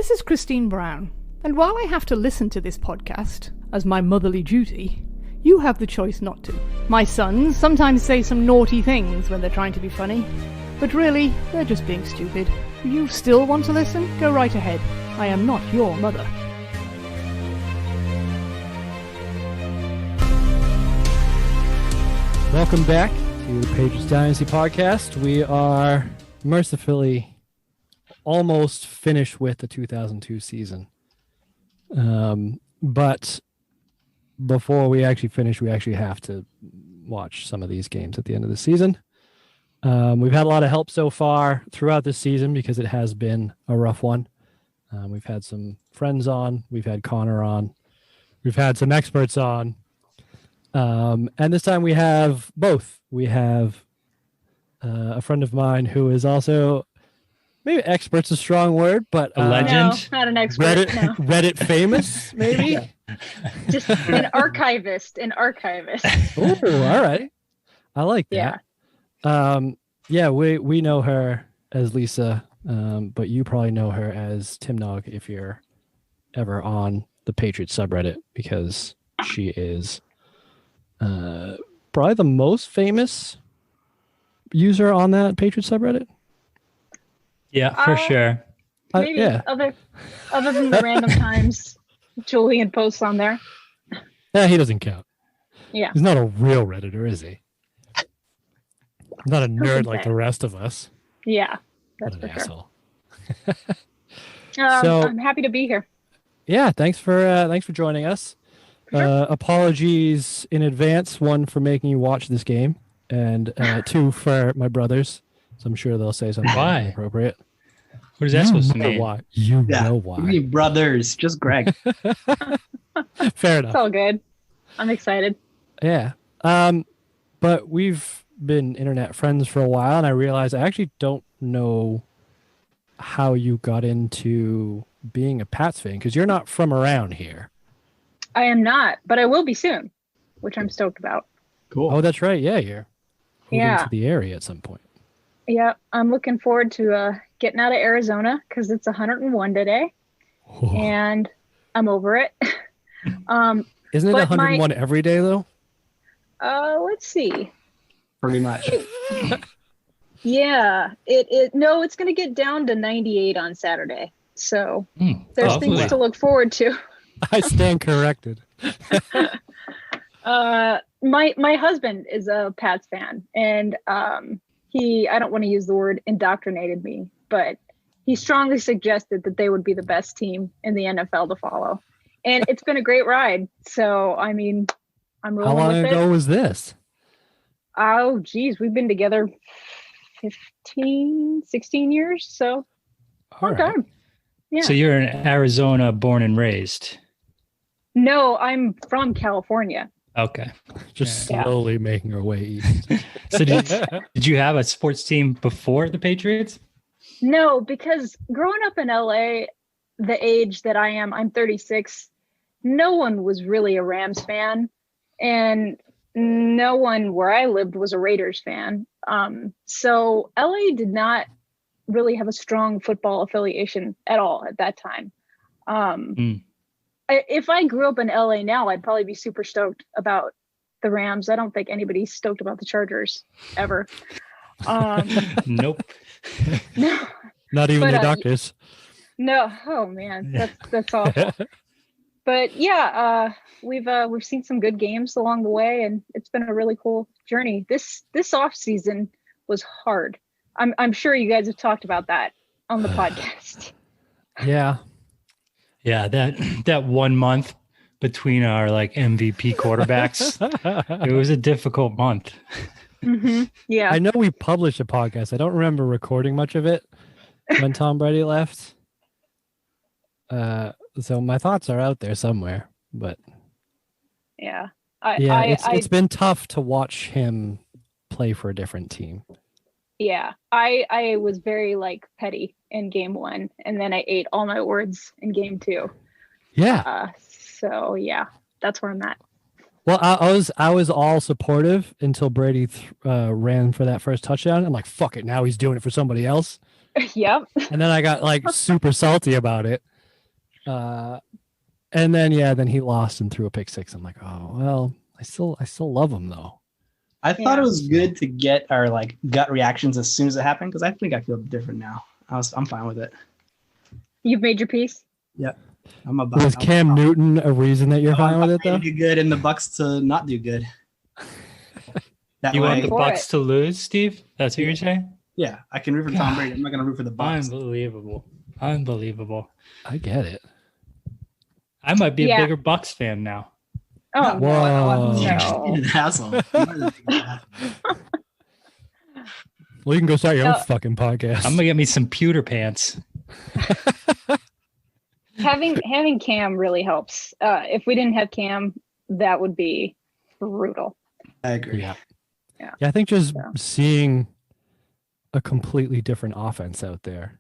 This is Christine Brown, and while I have to listen to this podcast as my motherly duty, you have the choice not to. My sons sometimes say some naughty things when they're trying to be funny, but really, they're just being stupid. Do you still want to listen? Go right ahead. I am not your mother. Welcome back to the Patriots Dynasty podcast. We are mercifully almost finished with the 2002 season. But before we actually finish, we actually have to watch some of these games at the end of the season. We've had a lot of help so far throughout this season because it has been a rough one. We've had some friends on. We've had Connor on. We've had some experts on. And this time we have both. We have a friend of mine who is also, maybe expert's a strong word, but a legend. No, not an expert. Reddit famous, maybe. Yeah. Just an archivist. Oh, all right. I like that. Yeah. We know her as Lisa, but you probably know her as timnog if you're ever on the Patriots subreddit, because she is probably the most famous user on that Patriots subreddit. Yeah, for sure. Maybe other than the random times Julian posts on there. Yeah, he doesn't count. Yeah. He's not a real Redditor, is he? Not a nerd like the rest of us. Yeah. What an asshole. So I'm happy to be here. Yeah, thanks for joining us. Sure. Apologies in advance, one for making you watch this game, and two for my brothers. So I'm sure they'll say something inappropriate. What is that supposed to mean? Why? You know why. We brothers, just Greg. Fair enough. It's all good. I'm excited. Yeah. But we've been internet friends for a while, and I realized I actually don't know how you got into being a Pats fan, because you're not from around here. I am not, but I will be soon, which I'm stoked about. Cool. Oh, that's right. Yeah, you're moving to the area at some point. Yeah, I'm looking forward to getting out of Arizona because it's 101 today, and I'm over it. Isn't it 101 every day, though? Let's see. Pretty much. Yeah, it's going to get down to 98 on Saturday. So there's things to look forward to. I stand corrected. My husband is a Pats fan, and I don't want to use the word indoctrinated me, but he strongly suggested that they would be the best team in the NFL to follow. And it's been a great ride. So, I mean, I'm rolling with it. How long ago was this? Oh, geez. We've been together 16 years. So, long time. Yeah. So you're in Arizona, born and raised? No, I'm from California. Okay. Just slowly making our way east. So did you have a sports team before the Patriots? No, because growing up in LA, the age that I am, I'm 36, no one was really a Rams fan. And no one where I lived was a Raiders fan. So LA did not really have a strong football affiliation at all at that time. If I grew up in LA now, I'd probably be super stoked about the Rams. I don't think anybody's stoked about the Chargers ever. Nope. No. Not even the doctors. No. Oh man, that's awful. But yeah, we've seen some good games along the way, and it's been a really cool journey. This off season was hard. I'm sure you guys have talked about that on the podcast. Yeah. Yeah, that 1 month between our MVP quarterbacks, it was a difficult month. Mm-hmm. Yeah. I know we published a podcast. I don't remember recording much of it when Tom Brady left. So my thoughts are out there somewhere, but yeah. It's been tough to watch him play for a different team. Yeah, I was very petty in game 1, and then I ate all my words in game 2. Yeah. So yeah, that's where I'm at. Well, I was all supportive until Brady ran for that first touchdown. I'm like, fuck it, now he's doing it for somebody else. Yep. And then I got super salty about it. And then he lost and threw a pick six. I'm like, oh well, I still love him though. I thought it was good to get our like gut reactions as soon as it happened because I think I feel different now. I'm fine with it. You've made your peace? Yep. I'm about. Was Cam Newton a reason that you're fine with it though? Do good and the Bucks to not do good. You want the For Bucks it. to lose, Steve? That's what you're saying? Yeah, I can root for Tom Brady. I'm not going to root for the Bucks. Unbelievable. I get it. I might be a Yeah. bigger Bucks fan now. Oh, Whoa. no. You're an asshole. Well, you can go start your own No. fucking podcast. I'm gonna get me some pewter pants. Having Cam really helps. If we didn't have Cam, that would be brutal. I agree. Yeah. Yeah. I think just Yeah. seeing a completely different offense out there.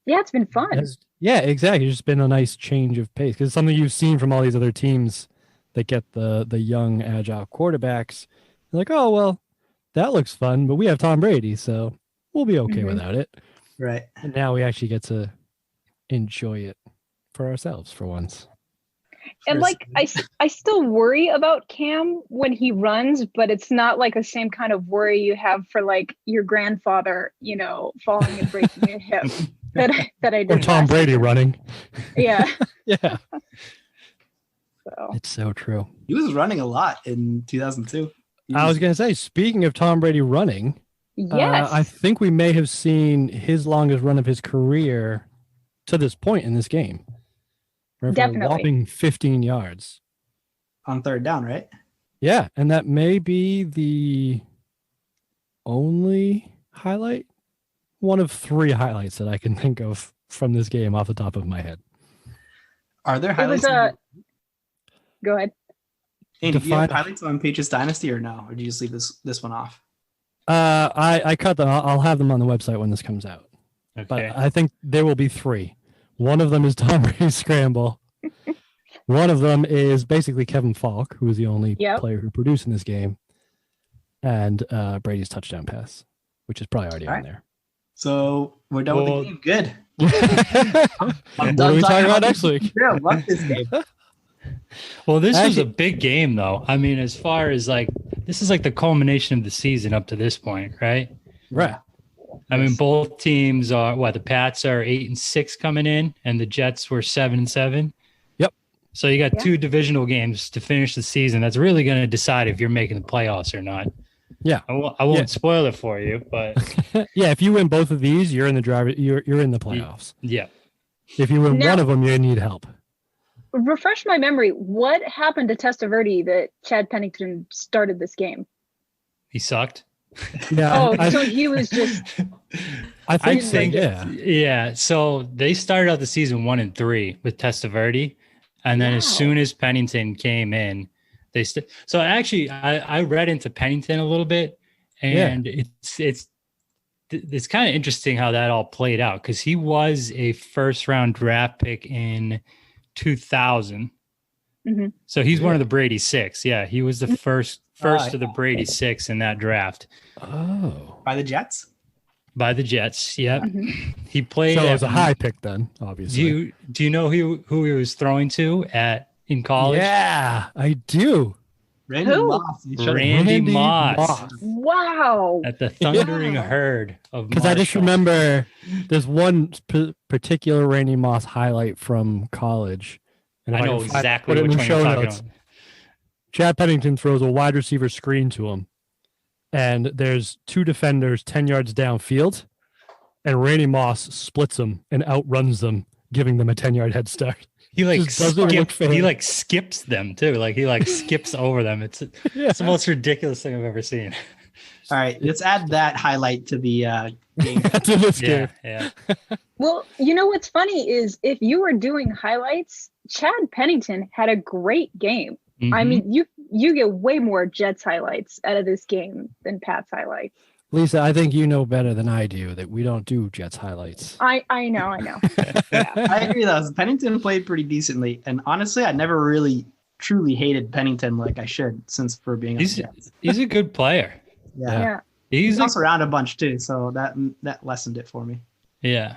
Yeah, it's been fun. Yeah, exactly. It's just been a nice change of pace because it's something you've seen from all these other teams that get the young, agile quarterbacks. You're like, oh, well, that looks fun, but we have Tom Brady, so we'll be okay Mhm. without it. Right. And now we actually get to enjoy it for ourselves for once. And like I still worry about Cam when he runs, but it's not like the same kind of worry you have for like your grandfather, falling and breaking a hip that I did. Or Tom last Brady year. running. Yeah. Yeah, So it's so true. He was running a lot in 2002. I was going to say, speaking of Tom Brady running, yes. I think we may have seen his longest run of his career to this point in this game. For a Definitely. whopping 15 yards. on third down, right? Yeah, and that may be the only highlight, one of three highlights that I can think of from this game off the top of my head. Are there It was highlights? Go ahead. Andy, do you have define- highlights on Patriots Dynasty or no? Or do you just leave this one off? I cut them. I'll have them on the website when this comes out. Okay. But I think there will be three. One of them is Tom Brady's scramble. One of them is basically Kevin Falk, who is the only Yep. player who produced in this game, and Brady's touchdown pass, which is probably already All on right. there. So we're done with Well- the game. Good. What are we talking about next week? Yeah, love this game. Well, this was Actually- a big game, though. I mean, as far as like, this is like the culmination of the season up to this point, right? Right. I mean, both teams are the Pats are 8-6 coming in, and the Jets were 7-7. Yep. So you got Yeah. two divisional games to finish the season. That's really going to decide if you're making the playoffs or not. Yeah. I won't spoil it for you, but Yeah, if you win both of these, you're in the driver. You're in the playoffs. yeah. If you win Now- one of them, you need help. Refresh my memory. What happened to Testaverde that Chad Pennington started this game? He sucked. Yeah, Oh, so he was just I think I so, think yeah. Yeah. So they started out the season 1-3 with Testaverde, and then as Wow. soon as Pennington came in, so actually I read into Pennington a little bit, and it's kind of interesting how that all played out because he was a first round draft pick in 2000. Mhm. So he's one of the Brady Six. Yeah, he was the first Ah, of the Brady Six in that draft Oh. By the Jets? by the Jets. Yep. Mhm. He played. So it at- was a high pick then, obviously. Do you know who he was throwing to in college? Yeah, I do. Randy Who? Moss. He should've- Randy Moss. wow. At the Thundering Wow. Herd of Because I just Marshall. remember there's one particular Randy Moss highlight from college. And if I know can find- exactly put it in which the one show you're talking notes. about. Chad Pennington throws a wide receiver screen to him, and there's two defenders 10 yards downfield, and Randy Moss splits them and outruns them, giving them a 10-yard head start. He Just doesn't look fair. he like skips them too. Like he like skips over them. It's Yeah. the most ridiculous thing I've ever seen. All right, let's add that highlight to the game. to this game. Yeah. Well, you know what's funny is if you were doing highlights, Chad Pennington had a great game. I Mhm. mean, you get way more Jets highlights out of this game than Pat's highlights. Lisa, I think you know better than I do that we don't do Jets highlights. I know. Yeah. I agree though. Pennington played pretty decently, and honestly, I never really truly hated Pennington like I should since for being on the He's Jets. he's a good player. Yeah. Yeah. Yeah. He's He's a, also around a bunch too, so that lessened it for me. yeah.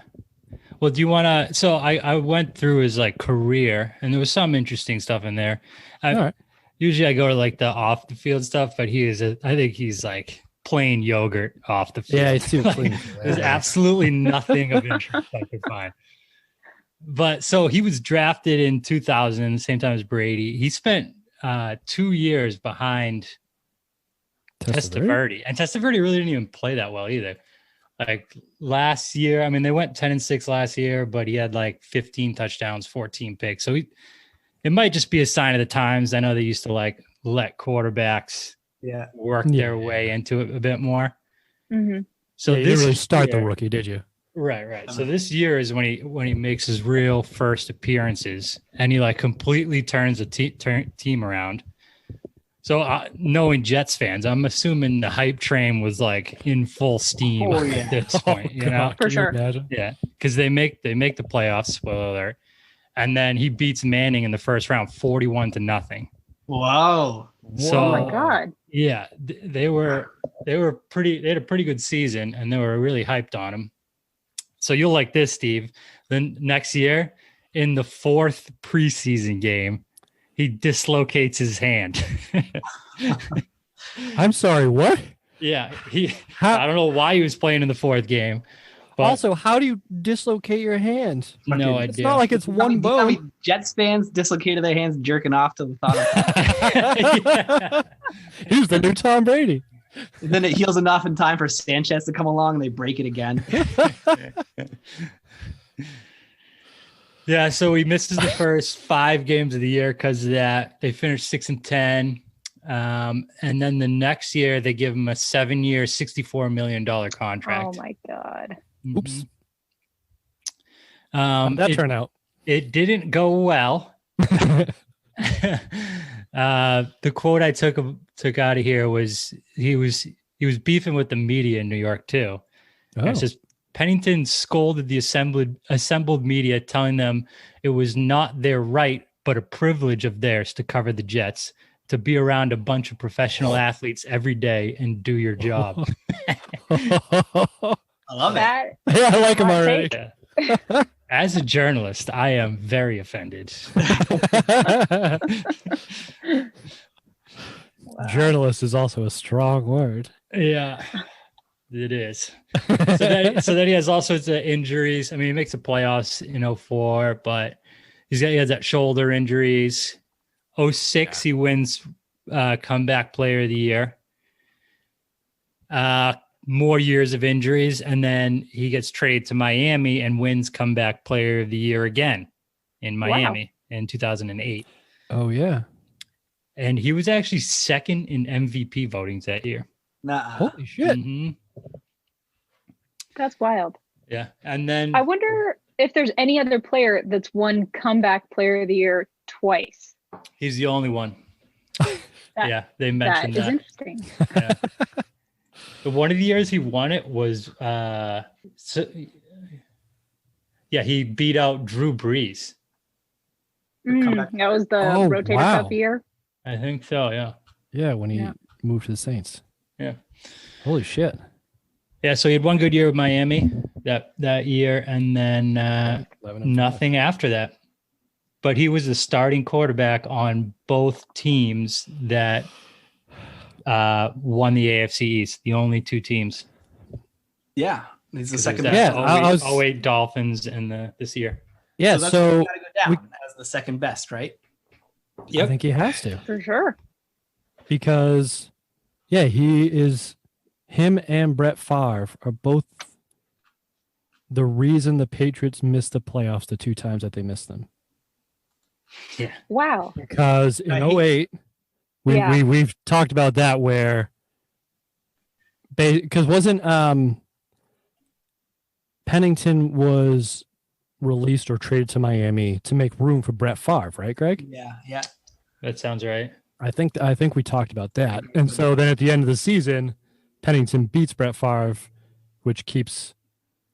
Well, do you want to? So I went through his like career, and there was some interesting stuff in there. All right. Usually I go to like the off the field stuff, but I think he's like plain yogurt off the field. Yeah, it's too Like, clean. there's absolutely nothing of interest I could find. But so he was drafted in 2000, the same time as Brady. He spent 2 years behind Testaverde, and Testaverde really didn't even play that well either. Like last year, I mean, they went 10-6 last year, but he had like 15 touchdowns, 14 picks. So it might just be a sign of the times. I know they used to like let quarterbacks work their way into it a bit more. Mm-hmm. So you didn't really start the rookie, did you? Right. So this year is when he makes his real first appearances, and he like completely turns the team around. So knowing Jets fans, I'm assuming the hype train was like in full steam at this point. You know, for sure. Yeah, because they make the playoffs. Spoiler alert. And then he beats Manning in the first round, 41-0. Wow. So, oh my God. Yeah, they had a pretty good season, and they were really hyped on him. So you'll like this, Steve. Then next year, in the 4th preseason game, he dislocates his hand. I'm sorry, what? Yeah, I don't know why he was playing in the 4th game. But Also, how do you dislocate your hand? no idea. It's not like it's one bone. Jets fans dislocated their hands jerking off to the thought of He's the new Tom Brady. And then it heals enough in time for Sanchez to come along and they break it again. Yeah, so he misses the first 5 games of the year because of that. They finished 6-10. And then the next year, they give him a 7-year, $64 million contract. Oh my God. Oops. How'd that turn out? It didn't go well. The quote I took out of here was he was beefing with the media in New York too. Oh. It says Pennington scolded the assembled media, telling them it was not their right but a privilege of theirs to cover the Jets, to be around a bunch of professional athletes every day and do your job. I love it. That Yeah, I like him already. Yeah. As a journalist, I am very offended. Journalist is also a strong word. Yeah, it is. So then he has all sorts of injuries. I mean, he makes the playoffs in 2004, but he has that shoulder injuries. 2006, he wins comeback player of the year. More years of injuries, and then he gets traded to Miami and wins comeback player of the year again in Miami in 2008. Oh, yeah. And he was actually second in MVP votings that year. Holy shit. Mm-hmm. That's wild. Yeah. And then I wonder if there's any other player that's won comeback player of the year twice. he's the only one. Yeah, they mentioned that. That is interesting. Yeah. But one of the years he won it was, he beat out Drew Brees. That was the rotator cuff year. I think so. Yeah. Yeah, when he moved to the Saints. Yeah. Holy shit. Yeah, so he had one good year with Miami that year, and then nothing after that. But he was the starting quarterback on both teams that won the AFC East, the only two teams. Yeah, he's the second best. best. Yeah, 08 Dolphins and this year. Yeah, so gotta go down as the second best, right? I think he has to. For sure. Because, him and Brett Favre are both the reason the Patriots missed the playoffs the two times that they missed them. Yeah. Wow. Because in 08, we've talked about that where because wasn't Pennington was released or traded to Miami to make room for Brett Favre, right, Greg? Yeah. That sounds right. I think we talked about that. And so then at the end of the season, Pennington beats Brett Favre, which keeps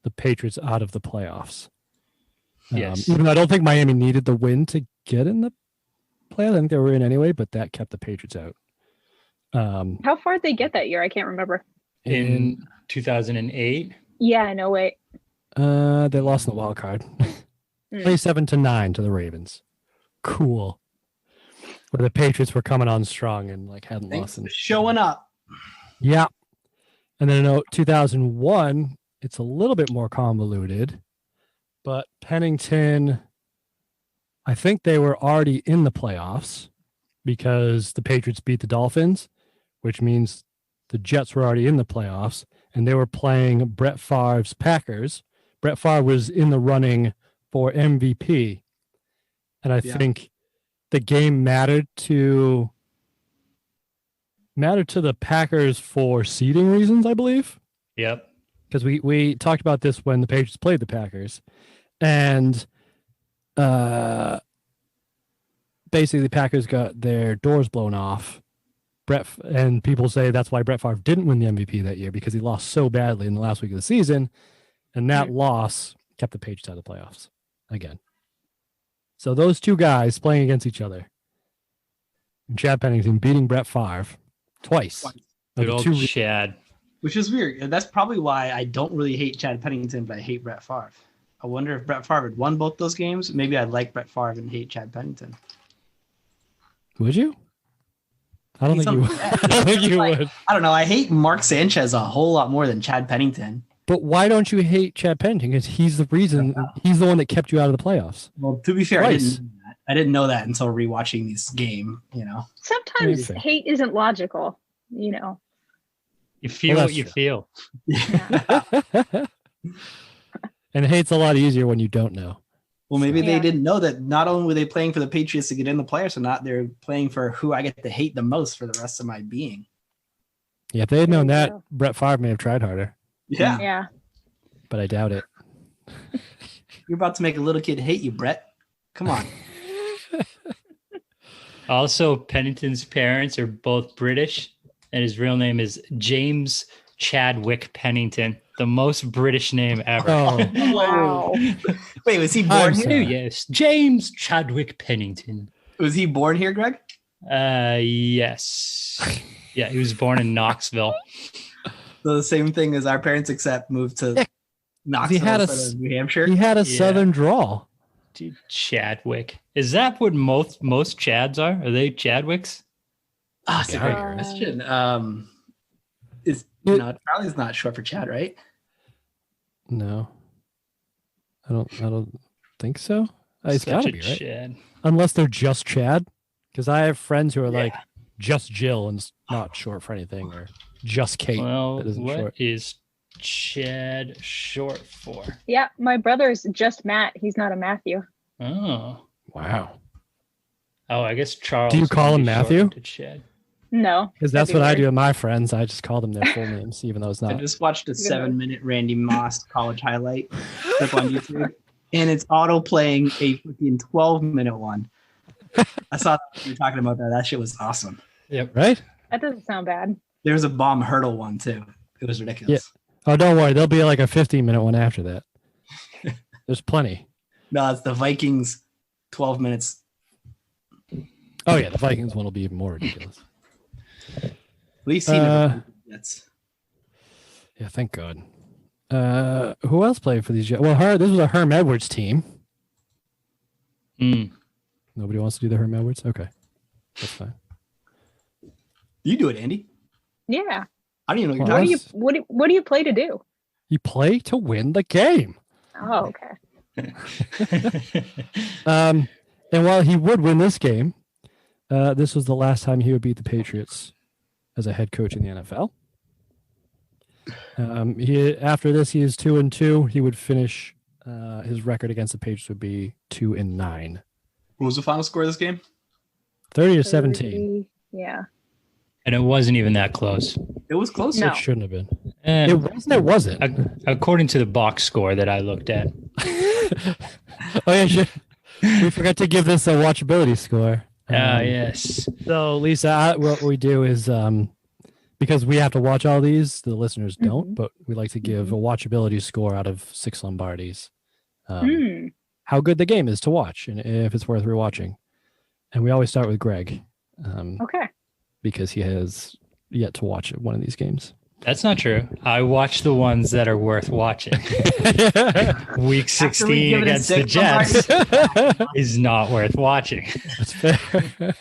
the Patriots out of the playoffs. Yes. Even though I don't think Miami needed the win to get in the playoffs. I think they were in anyway, but that kept the Patriots out. How far did they get that year? I can't remember. In 2008? Yeah, no way. They lost in the wild card. 27-9 to the Ravens. Cool. Where the Patriots were coming on strong and like hadn't Thanks lost. for showing up. Yeah. And then in 2001, it's a little bit more convoluted, but Pennington, I think they were already in the playoffs because the Patriots beat the Dolphins, which means the Jets were already in the playoffs, and they were playing Brett Favre's Packers. Brett Favre was in the running for MVP. And I think the game mattered to the Packers for seeding reasons, I believe. Yep. Because we talked about this when the Patriots played the Packers. And basically the Packers got their doors blown off. And people say that's why Brett Favre didn't win the MVP that year, because he lost so badly in the last week of the season. And that loss kept the Patriots out of the playoffs again. So those two guys playing against each other. And Chad Pennington beating Brett Favre twice. Good old Chad. Which is weird. And that's probably why I don't really hate Chad Pennington, but I hate Brett Favre. I wonder if Brett Favre had won both those games. Maybe I'd like Brett Favre and hate Chad Pennington. Would you? I don't think you would. I don't think you would. I don't know. I hate Mark Sanchez a whole lot more than Chad Pennington. But why don't you hate Chad Pennington? Because he's the reason. He's the one that kept you out of the playoffs. Well, to be fair, I didn't know that until rewatching this game. Sometimes hate isn't logical. You feel what you feel. And hate's a lot easier when you don't know. Well, maybe they didn't know that not only were they playing for the Patriots to get in the playoffs or not, they're playing for who I get to hate the most for the rest of my being. Yeah, if they had known that, Brett Favre may have tried harder. Yeah. Yeah. But I doubt it. You're about to make a little kid hate you, Brett. Come on. Also, Pennington's parents are both British, and his real name is James Chadwick Pennington, the most British name ever. Oh, Wow. Wait, was he born here? Yes, James Chadwick Pennington. Was he born here, Greg? Yes. Yeah, he was born in Knoxville. So the same thing as our parents, except moved to Knoxville instead of New Hampshire. He had a southern drawl. Dude, Chadwick. Is that what most Chads are? Are they Chadwicks? Oh, that's a great question. Charlie's not short for Chad, right? No. I don't think so. It's gotta be, right? Chad. Unless they're just Chad. Because I have friends who are like just Jill and not short for anything, or just Kate. Well, that isn't what short. is Chad short for? Yeah, my brother's just Matt. He's not a Matthew. Oh. Wow. Oh, I guess Charles. Do you call would him be Matthew? short to Chad. No. Because that's what I do with my friends. I just call them their full names, even though it's I not. just watched a 7-minute Randy Moss college highlight clip on YouTube, and it's auto playing a freaking 12-minute one. I saw you were talking about that. That shit was awesome. Yep. Right? That doesn't sound bad. There was a bomb hurdle one too. It was ridiculous. Oh, don't worry. There'll be like a 15-minute one after that. There's plenty. No, it's the Vikings 12 minutes. Oh, yeah. The Vikings one will be even more ridiculous. At least he never gets. Yeah, thank God. Who else played for these? Well, this was a Herm Edwards team. Nobody wants to do the Herm Edwards? Okay. That's fine. You do it, Andy. Yeah. I don't even know what you're talking about. What do you play to do? You play to win the game. Oh, okay. And while he would win this game, this was the last time he would beat the Patriots as a head coach in the NFL. After this, he is 2-2. He would finish. His record against the Patriots would be 2-9. What was the final score of this game? 30-17. Yeah. And it wasn't even that close. It was close. No. It shouldn't have been. It wasn't. It wasn't. According to the box score that I looked at. Oh yeah, we forgot to give this a watchability score. Yes. So Lisa, what we do is because we have to watch all these, the listeners don't, but we like to give a watchability score out of 6 Lombardis. How good the game is to watch and if it's worth rewatching. And we always start with Greg. Okay. Because he has yet to watch one of these games. That's not true. I watch the ones that are worth watching. Week 16 against the Jets is not worth watching. That's fair.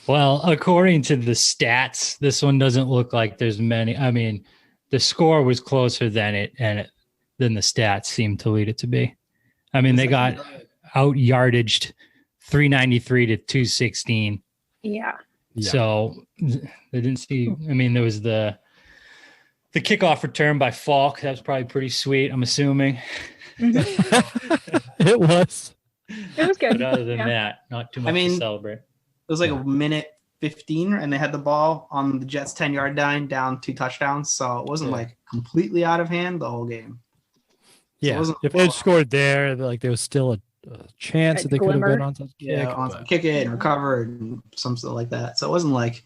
Well, according to the stats, this one doesn't look like there's many. I mean, the score was closer than than the stats seem to lead it to be. I mean, they got out yardaged 393 to 216. Yeah. So they didn't see. I mean, there was the kickoff return by Falk. That was probably pretty sweet, I'm assuming. It was. It was good. But other than that, not too much to celebrate. It was like a minute 15, and they had the ball on the Jets' 10-yard line, down 2 touchdowns. So it wasn't like completely out of hand the whole game. Yeah, so if they had scored there, like there was still a chance that they could have been on some kick it and recover and something like that. So it wasn't like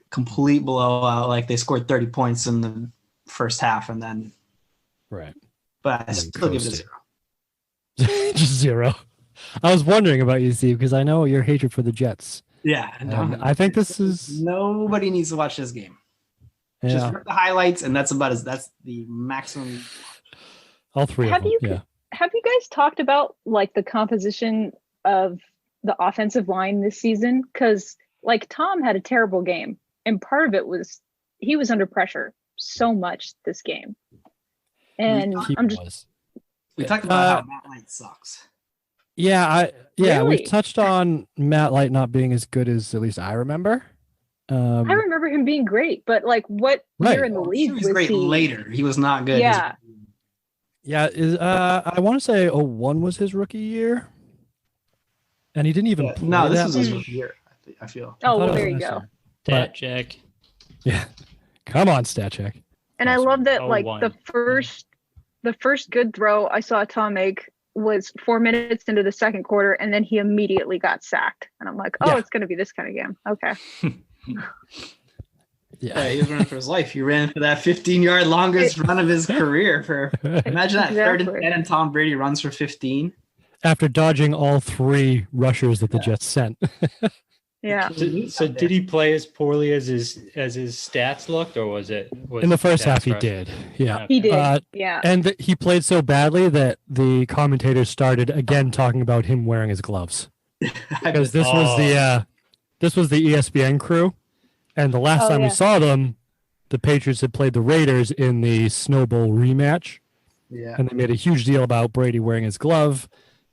complete blowout. Like they scored 30 points in the first half, and then right. But I still give it a 0. Just 0. I was wondering about you, Steve, because I know your hatred for the Jets. Yeah, I think this is nobody needs to watch this game. Yeah. Just rip the highlights, and that's the maximum. All 3 of them. Have you guys talked about like the composition of the offensive line this season? Because like Tom had a terrible game, and part of it was he was under pressure so much this game. And we talked about how Matt Light sucks. Yeah, Really? We've touched on Matt Light not being as good as at least I remember. I remember him being great, but like what year in the league he was great he? Later. He was not good. Yeah. I want to say 01 was his rookie year, and he didn't even. Play no, this that was much. his rookie year. I feel. Oh, well, it there was you nice go. year. Stat check. Yeah, come on, stat check. And I love that like 01. the first good throw I saw Tom make was 4 minutes into the second quarter, and then he immediately got sacked. And I'm like, Yeah. it's going to be this kind of game. Okay. Yeah, he was running for his life. He ran for that 15-yard longest run of his career. Imagine that, 3rd and 10, and Tom Brady runs for 15. After dodging all 3 rushers that the Jets sent. Yeah. So did he play as poorly as his stats looked, or was In the first half, he did. Yeah, He did. Yeah. And he played so badly that the commentators started again talking about him wearing his gloves, because this was the ESPN crew, and the last time we saw them, the Patriots had played the Raiders in the Snow Bowl rematch. Yeah, and they made a huge deal about Brady wearing his glove,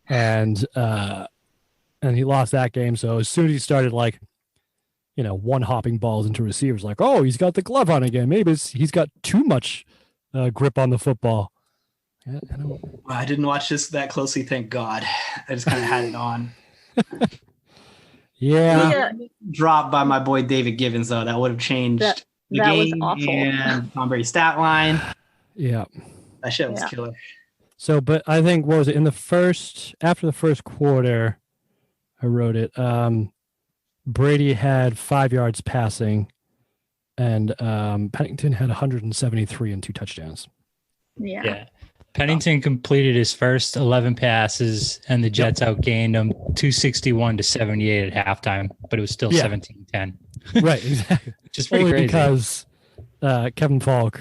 and he lost that game. So as soon as he started one hopping balls into receivers, like, oh, he's got the glove on again. Maybe he's got too much grip on the football. I didn't watch this that closely, thank God. I just kind of had it on. Yeah. Dropped by my boy David Givens, though. That would have changed the game was awful. and Tom Brady's stat line. Yeah. That shit was killer. So, but I think, what was it, after the first quarter, I wrote it, Brady had 5 yards passing, and Pennington had 173 and 2 touchdowns. Yeah. Pennington completed his first 11 passes, and the Jets outgained him 261 to 78 at halftime, but it was still 17-10. Right, exactly. Which is pretty Only crazy. because Kevin Falk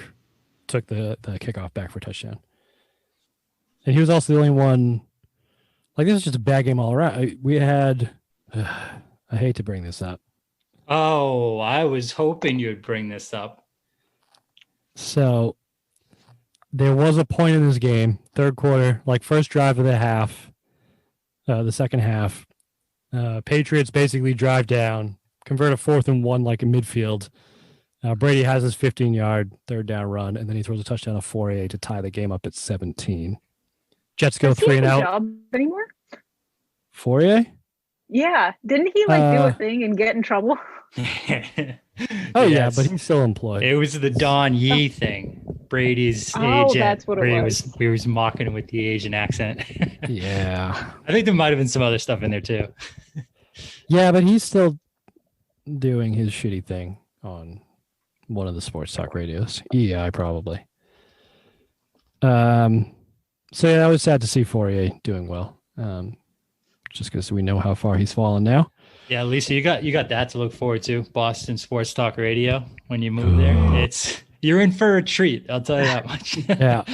took the kickoff back for a touchdown. And he was also the only one. Like, this was just a bad game all around. We had, I hate to bring this up. Oh, I was hoping you'd bring this up. So there was a point in this game, third quarter, like first drive of the half, the second half. Patriots basically drive down, convert a 4th and 1 like in midfield. Brady has his 15-yard third down run, and then he throws a touchdown of 4A to tie the game up at 17. Jets go 3 and out. Job anymore? Fourier? Yeah. Didn't he do a thing and get in trouble? Oh, yeah, but he's still employed. It was the Don Yee thing. Brady's Oh, agent. that's what it Brady was. We was mocking him with the Asian accent. Yeah. I think there might have been some other stuff in there too. Yeah, but he's still doing his shitty thing on one of the sports talk radios. EI, probably. So yeah, I was sad to see Fourier doing well. Just because we know how far he's fallen now. Yeah, Lisa, you got that to look forward to. Boston Sports Talk Radio when you move there. you're in for a treat. I'll tell you that much. Yeah.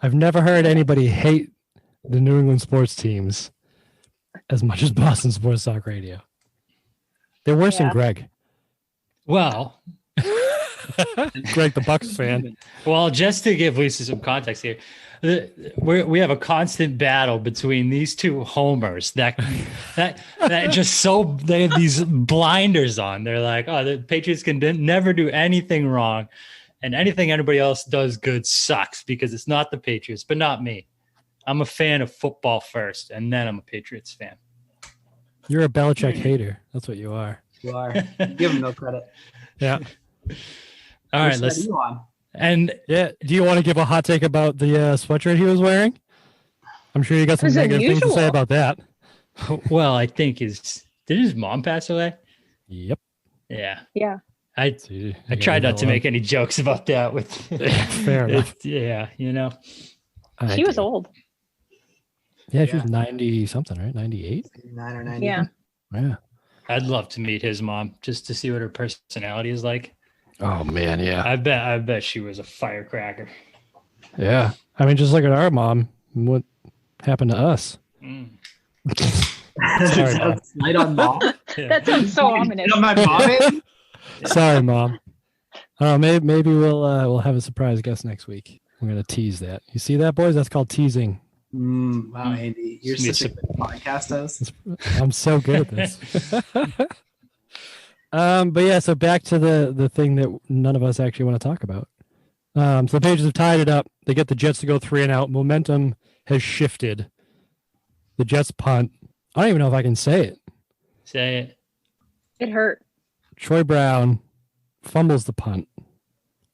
I've never heard anybody hate the New England sports teams as much as Boston Sports Talk Radio. They're worse than Greg. Well, Greg, the Bucks fan. well, just to give Lisa some context here, we have a constant battle between these two homers that just so they have these blinders on. They're like, oh, the Patriots can never do anything wrong, and anything anybody else does good sucks because it's not the Patriots, but not me. I'm a fan of football first, and then I'm a Patriots fan. You're a Belichick hater. That's what you are. You are. Give him no credit. Yeah. All right, Which let's. side are you on? And Yeah. Do you want to give a hot take about the sweatshirt he was wearing? I'm sure you got some It was negative things to say unusual. about that. well, I think did his mom pass away? Yep. Yeah. Yeah. I See, I tried not to make any jokes about that with Fair enough. yeah, you know. I She was do. old. Yeah, she was 90 something, right? 98? 9 or 90. Yeah. Yeah. I'd love to meet his mom just to see what her personality is like. Oh man, yeah. I bet she was a firecracker. Yeah. I mean, just look at our mom. What happened to us? Mm. Sorry, Mom. Light on mom. Yeah. That sounds so ominous. On my mom. Sorry, Mom. Maybe we'll have a surprise guest next week. We're gonna tease that. You see that, boys? That's called teasing. Wow, Andy, you're It's such a good podcast host. I'm so good at this. But yeah, so back to the thing that none of us actually want to talk about. So the Patriots have tied it up. They get the Jets to go 3-and-out. Momentum has shifted. The Jets punt. I don't even know if I can say it. Say it. It hurt. Troy Brown fumbles the punt.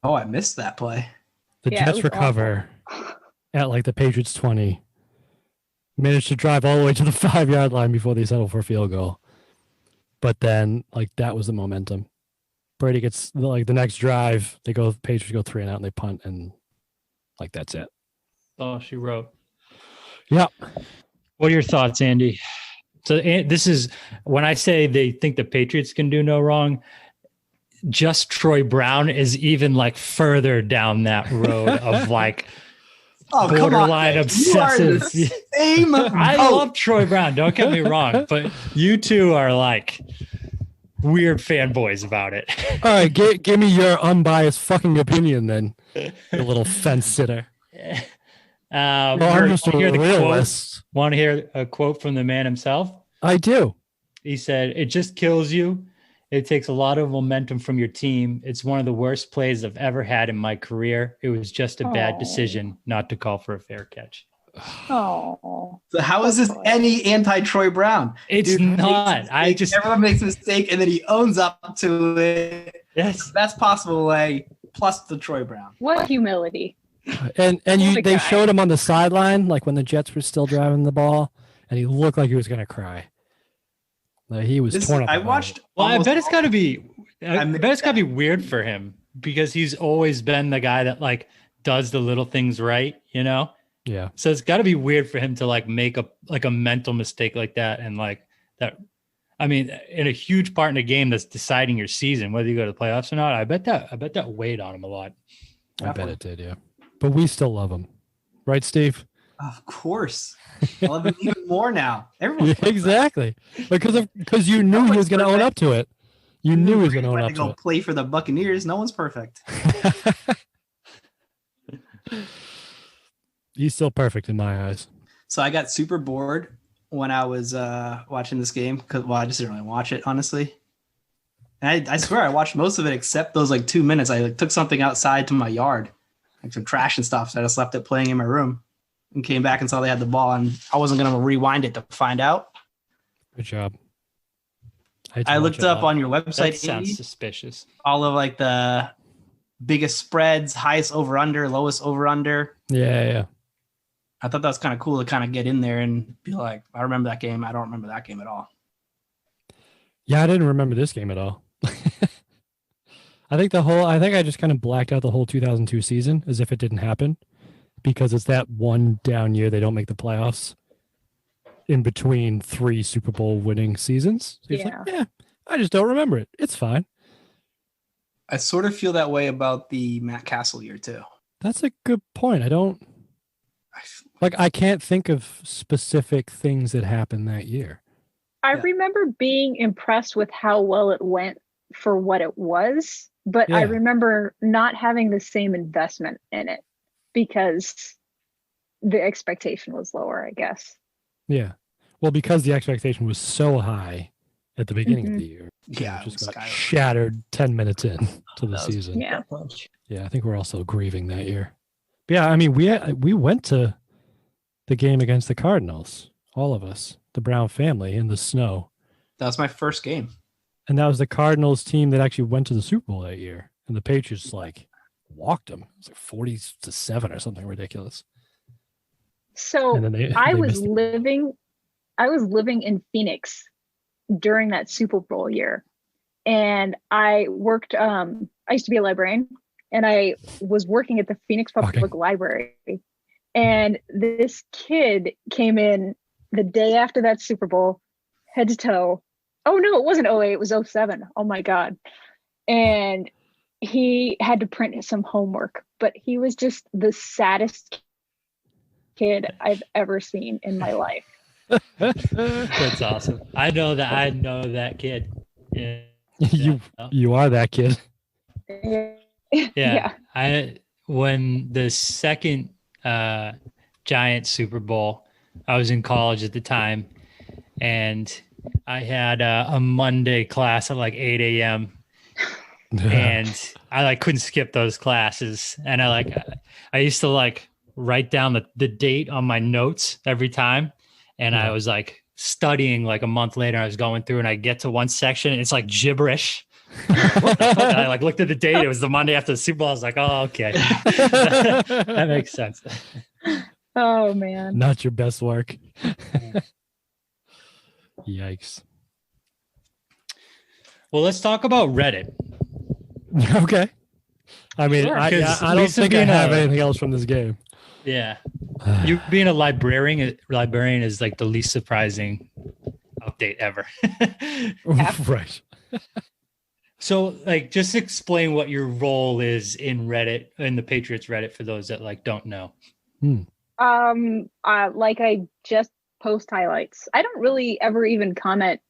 Oh, I missed that play. The Yeah, it Jets was recover at like the Patriots 20. Managed to drive all the way to the 5-yard line before they settle for a field goal. But then, like, that was the momentum. Brady gets, like, the next drive, Patriots go 3-and-out, and they punt, and, like, that's it. Oh, she wrote. Yeah. What are your thoughts, Andy? So this is when I say they think the Patriots can do no wrong. Just Troy Brown is even like further down that road of like borderline obsessive. You are the same. I love Troy Brown. Don't get me wrong, but you two are like weird fanboys about it. All right, give me your unbiased fucking opinion then, you little fence sitter. I'm just a realist. Want to hear a quote from the man himself? I do. He said, "It just kills you. It takes a lot of momentum from your team. It's one of the worst plays I've ever had in my career. It was just a bad decision not to call for a fair catch." Oh. So how is this any anti-Troy Brown? It's not. Everyone makes a mistake and then he owns up to it. Yes. Best possible way, plus the Troy Brown. What humility. And The they guy. showed him on the sideline, like when the Jets were still driving the ball, and he looked like he was gonna cry. Like he was torn up. I about watched. it. Well, I bet it's got to be. I I bet it's got to be weird for him because he's always been the guy that like does the little things right, you know. Yeah. So it's got to be weird for him to like make a mental mistake like that and like that. I mean, in a huge part in a game that's deciding your season, whether you go to the playoffs or not. I bet that weighed on him a lot. I bet it did, yeah. But we still love him. Right, Steve? Of course. I love him even more now. Everyone Exactly. Because you knew he was going to own up to it. You knew he was going to own went up to go to play for the Buccaneers. No one's perfect. it. He's still perfect in my eyes. So I got super bored when I was watching this game because I just didn't really watch it, honestly. And I swear I watched most of it except those like 2 minutes. I like, took something outside to my yard, like some trash and stuff. So I just left it playing in my room and came back and saw they had the ball. And I wasn't going to rewind it to find out. Good job. I looked up on your That website, sounds Andy, suspicious. all of like the biggest spreads, highest over under, lowest over under. Yeah. I thought that was kind of cool to kind of get in there and be like, I remember that game. I don't remember that game at all. Yeah, I didn't remember this game at all. I think I just kind of blacked out the whole 2002 season as if it didn't happen because it's that one down year they don't make the playoffs in between 3 Super Bowl winning seasons. So it's like, I just don't remember it. It's fine. I sort of feel that way about the Matt Castle year too. That's a good point. I can't think of specific things that happened that year. I remember being impressed with how well it went for what it was, but I remember not having the same investment in it because the expectation was lower, I guess. Yeah. Well, because the expectation was so high at the beginning of the year. Yeah, it just got shattered 10 minutes in to the season. Yeah. Yeah, I think we're also grieving that year. But yeah, I mean, we went to the game against the Cardinals, all of us, the Brown family, in the snow. That was my first game. And that was the Cardinals team that actually went to the Super Bowl that year. And the Patriots walked them. It was like 40-7 or something ridiculous. So I was living in Phoenix during that Super Bowl year. And I worked, I used to be a librarian, and I was working at the Phoenix Public Library. And this kid came in the day after that Super Bowl, head to toe. Oh no, it wasn't 08, it was 07. Oh my God. And he had to print some homework, but he was just the saddest kid I've ever seen in my life. That's awesome. I know that kid. Yeah. You are that kid. Yeah. When the second Giant Super Bowl, I was in college at the time, and I had a Monday class at like 8 a.m. and I couldn't skip those classes. And I used to write down the date on my notes every time. And I was studying a month later. I was going through and I get to one section and it's gibberish. What the fuck? I looked at the date. It was the Monday after the Super Bowl. I was like, oh, okay. That makes sense. Oh man. Not your best work. Yikes. Well, let's talk about Reddit. Okay. I mean, Sure, I don't think I have anything else from this game. Yeah. You being a librarian is the least surprising update ever. Right. So just explain what your role is in Reddit, in the Patriots Reddit, for those that don't know. I just post highlights. I don't really ever even comment.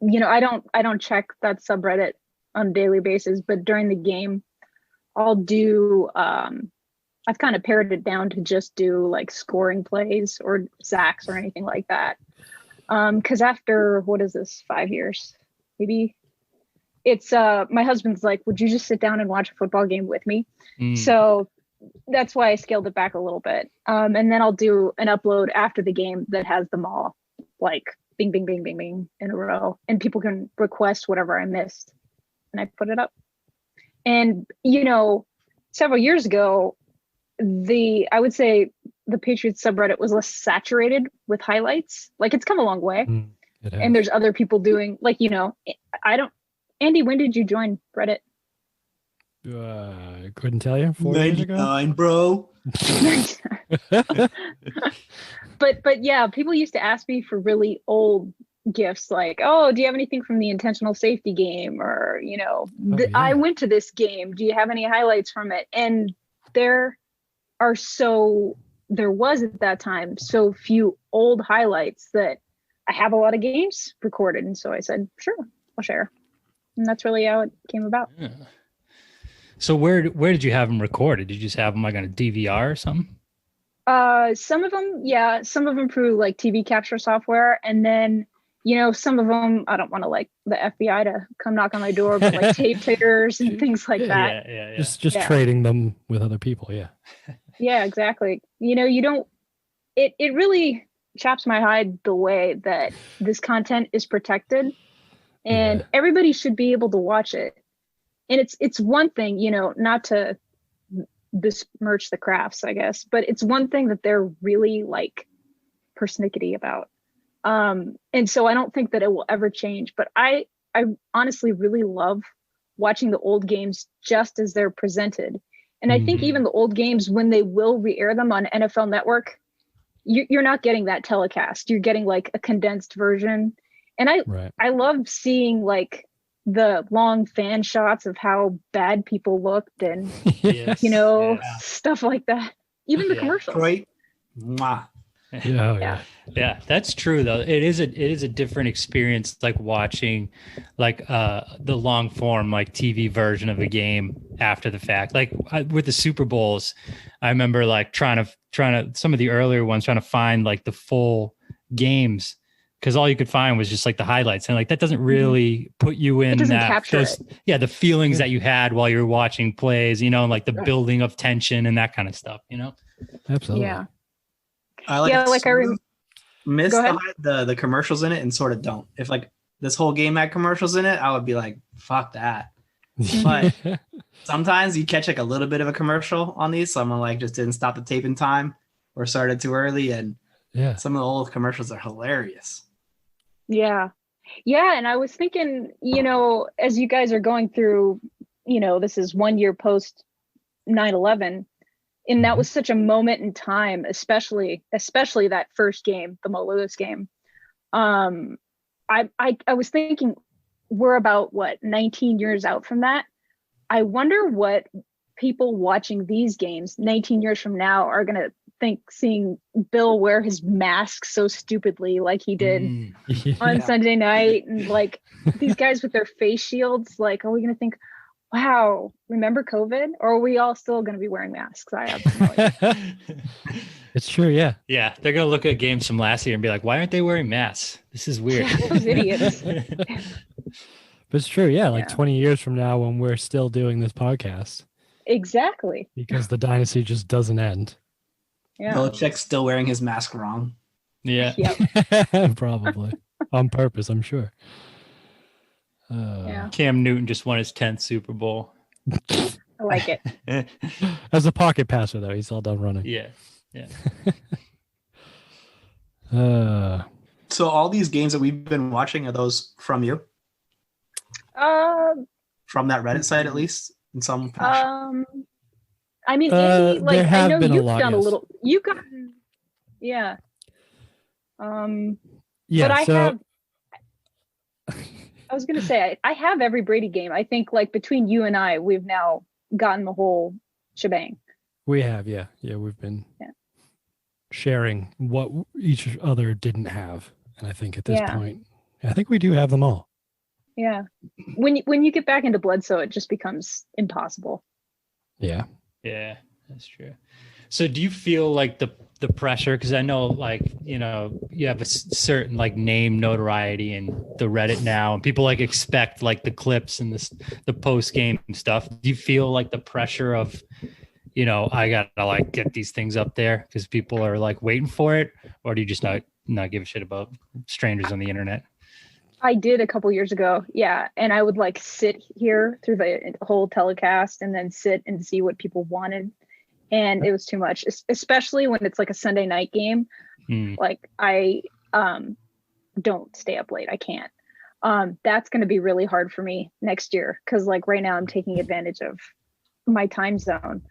I don't check that subreddit on a daily basis, but during the game, I'll do, I've kind of pared it down to just do scoring plays or sacks or anything like that. Cause after, what is this, 5 years, maybe? It's, my husband's like, would you just sit down and watch a football game with me? So that's why I scaled it back a little bit. And then I'll do an upload after the game that has them all bing, bing, bing, bing, bing in a row. And people can request whatever I missed and I put it up. And, several years ago, I would say the Patriots subreddit was less saturated with highlights. It's come a long way. And there's other people doing Andy, when did you join Reddit? I couldn't tell you. 4 years ago? 99, bro. But yeah, people used to ask me for really old gifts oh, do you have anything from the intentional safety game? Or, I went to this game. Do you have any highlights from it? And there was at that time so few old highlights that I have a lot of games recorded. And so I said, sure, I'll share. And that's really how it came about. Yeah. So where did you have them recorded? Did you just have them on a DVR or something? Some of them, yeah. Some of them through TV capture software. And then, some of them, I don't want the FBI to come knock on my door, but tape pickers and things like that. Yeah. Just trading them with other people. Yeah. Yeah, exactly. It really chaps my hide the way that this content is protected and everybody should be able to watch it. And it's one thing, not to besmirch the crafts, I guess, but it's one thing that they're really persnickety about. And so I don't think that it will ever change, but I honestly really love watching the old games just as they're presented. And I think even the old games, when they will re-air them on NFL Network, you're not getting that telecast. You're getting a condensed version. And I love seeing the long fan shots of how bad people looked and Yes. stuff like that. Even the commercials. Detroit. Mwah. Yeah, that's true though. It is a different experience, like watching like the long form like TV version of a game after the fact. Like with the Super Bowls, I remember like trying to some of the earlier ones trying to find like the full games, because all you could find was just like the highlights, and like that doesn't really put you in the feelings that you had while you were watching plays, and like the building of tension and that kind of stuff, Absolutely. Yeah. I miss Go ahead. the commercials in it and sort of don't. If like this whole game had commercials in it, I would be like, fuck that. But sometimes you catch like a little bit of a commercial on these. Someone like just didn't stop the tape in time or started too early. And some of the old commercials are hilarious. Yeah. Yeah. And I was thinking, as you guys are going through, this is 1 year post 9/11. And that was such a moment in time, especially that first game, the Mo Lewis game. I was thinking we're about 19 years out from that. I wonder what people watching these games 19 years from now are going to think, seeing Bill wear his mask so stupidly like he did on Sunday night, and like these guys with their face shields. Like, are we going to think, wow, remember COVID? Or are we all still going to be wearing masks? I have no idea. It's true, yeah. Yeah, they're going to look at games from last year and be like, why aren't they wearing masks? This is weird. Yeah, those idiots. But it's true, yeah. Like 20 years from now when we're still doing this podcast. Exactly. Because the dynasty just doesn't end. Yeah. Belichick's still wearing his mask wrong. Yeah. Yep. Probably. On purpose, I'm sure. Cam Newton just won his 10th Super Bowl. I like it. As a pocket passer, though, he's all done running. Yeah. So all these games that we've been watching, are those from you? From that Reddit site, at least, in some fashion? I mean, Andy, like, there have I know been a you've lot, done a yes. little. You've gotten, yeah. Yeah, But I so have. I was gonna say I have every Brady game. I think like between you and I, we've now gotten the whole shebang. we have, yeah. We've been sharing what each other didn't have, and I think at this point, I think we do have them all. Yeah. When you get back into Bledsoe, it just becomes impossible. Yeah. Yeah, that's true. So do you feel like the pressure, because I know like you have a certain like name notoriety in the Reddit now, and people like expect like the clips and the post game stuff. Do you feel like the pressure of I gotta like get these things up there because people are like waiting for it, or do you just not give a shit about strangers on the internet? I did a couple years ago, and I would like sit here through the whole telecast and then sit and see what people wanted. And it was too much, especially when it's like a Sunday night game. Like I don't stay up late. I can't. That's going to be really hard for me next year because like right now I'm taking advantage of my time zone.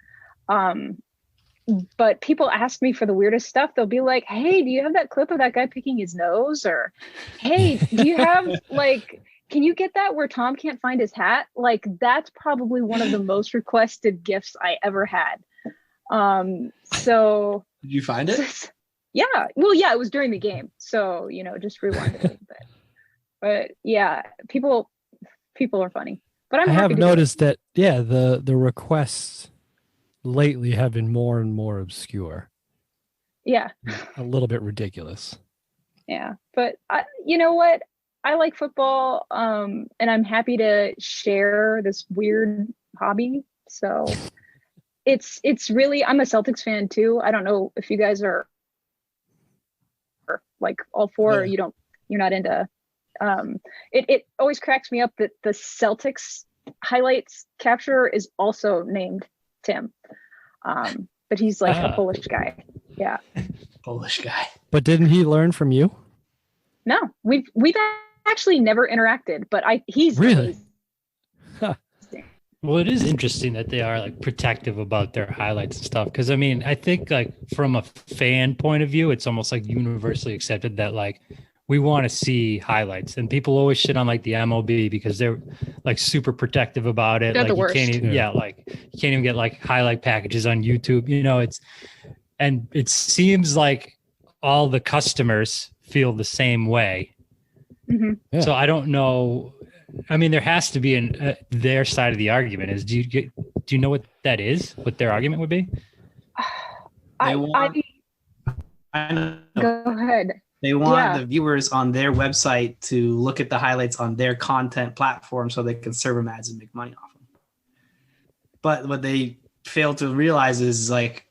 But people ask me for the weirdest stuff. They'll be like, hey, do you have that clip of that guy picking his nose? Or, hey, do you have like, can you get that where Tom can't find his hat? Like that's probably one of the most requested gifts I ever had. So did you find it? Yeah. Well, yeah, it was during the game. So, just rewind it a little bit. But yeah, people are funny. But I have noticed that, the requests lately have been more and more obscure. Yeah. A little bit ridiculous. Yeah. But you know what? I like football. And I'm happy to share this weird hobby. So it's really, I'm a Celtics fan too. I don't know if you guys are like all four, or you're not into, it always cracks me up that the Celtics highlights capture is also named Tim. But he's like a Polish guy. Yeah. Polish guy. But didn't he learn from you? No, we've actually never interacted, but he's really. Well, it is interesting that they are like protective about their highlights and stuff. Cause I mean, I think like from a fan point of view, it's almost like universally accepted that like we want to see highlights, and people always shit on like the MLB because they're like super protective about it. They're like the you worst. can't even, like you can't even get like highlight packages on YouTube. And it seems like all the customers feel the same way. Mhm. Yeah. So I don't know. I mean, there has to be their side of the argument. Do you know what that is? What their argument would be? They want. I know. Go ahead. They want the viewers on their website to look at the highlights on their content platform so they can serve them ads and make money off them. But what they fail to realize is like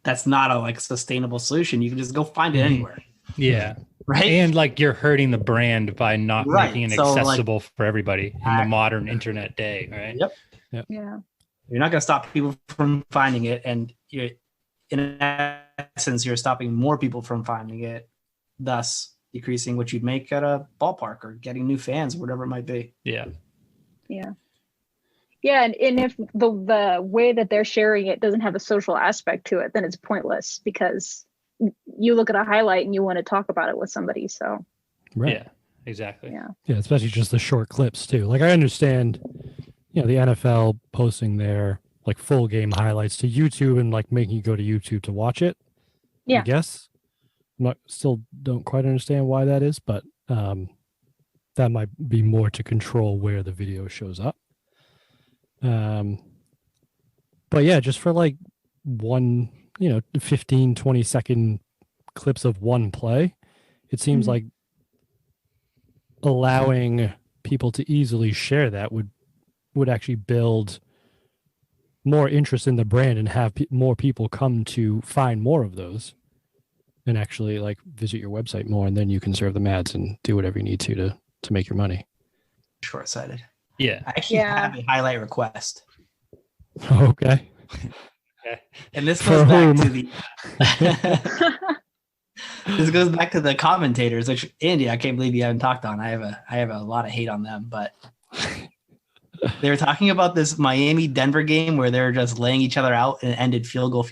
that's not a sustainable solution. You can just go find it anywhere. Yeah. Right. And like you're hurting the brand by not making it So, accessible for everybody in the modern internet day. Right. Yep. Yeah. You're not going to stop people from finding it. And in essence, you're stopping more people from finding it, thus decreasing what you'd make at a ballpark or getting new fans or whatever it might be. Yeah. Yeah. Yeah. And if the way that they're sharing it doesn't have a social aspect to it, then it's pointless because you look at a highlight and you want to talk about it with somebody. So, Right. Yeah, exactly. Yeah, especially just the short clips too. Like I understand, the NFL posting their like full game highlights to YouTube and like making you go to YouTube to watch it. Yeah. I guess. Still don't quite understand why that is, but that might be more to control where the video shows up. But yeah, just for like one, 15, 20-second clips of one play, it seems like allowing people to easily share that would actually build more interest in the brand and have more people come to find more of those and actually like visit your website more, and then you can serve them ads and do whatever you need to make your money. Short-sighted. Yeah. I actually have a highlight request. Okay. And this goes back to the this goes back to the commentators, which Andy, I can't believe you haven't talked on. I have a lot of hate on them, but they were talking about this Miami Denver game where they're just laying each other out and it ended field goal.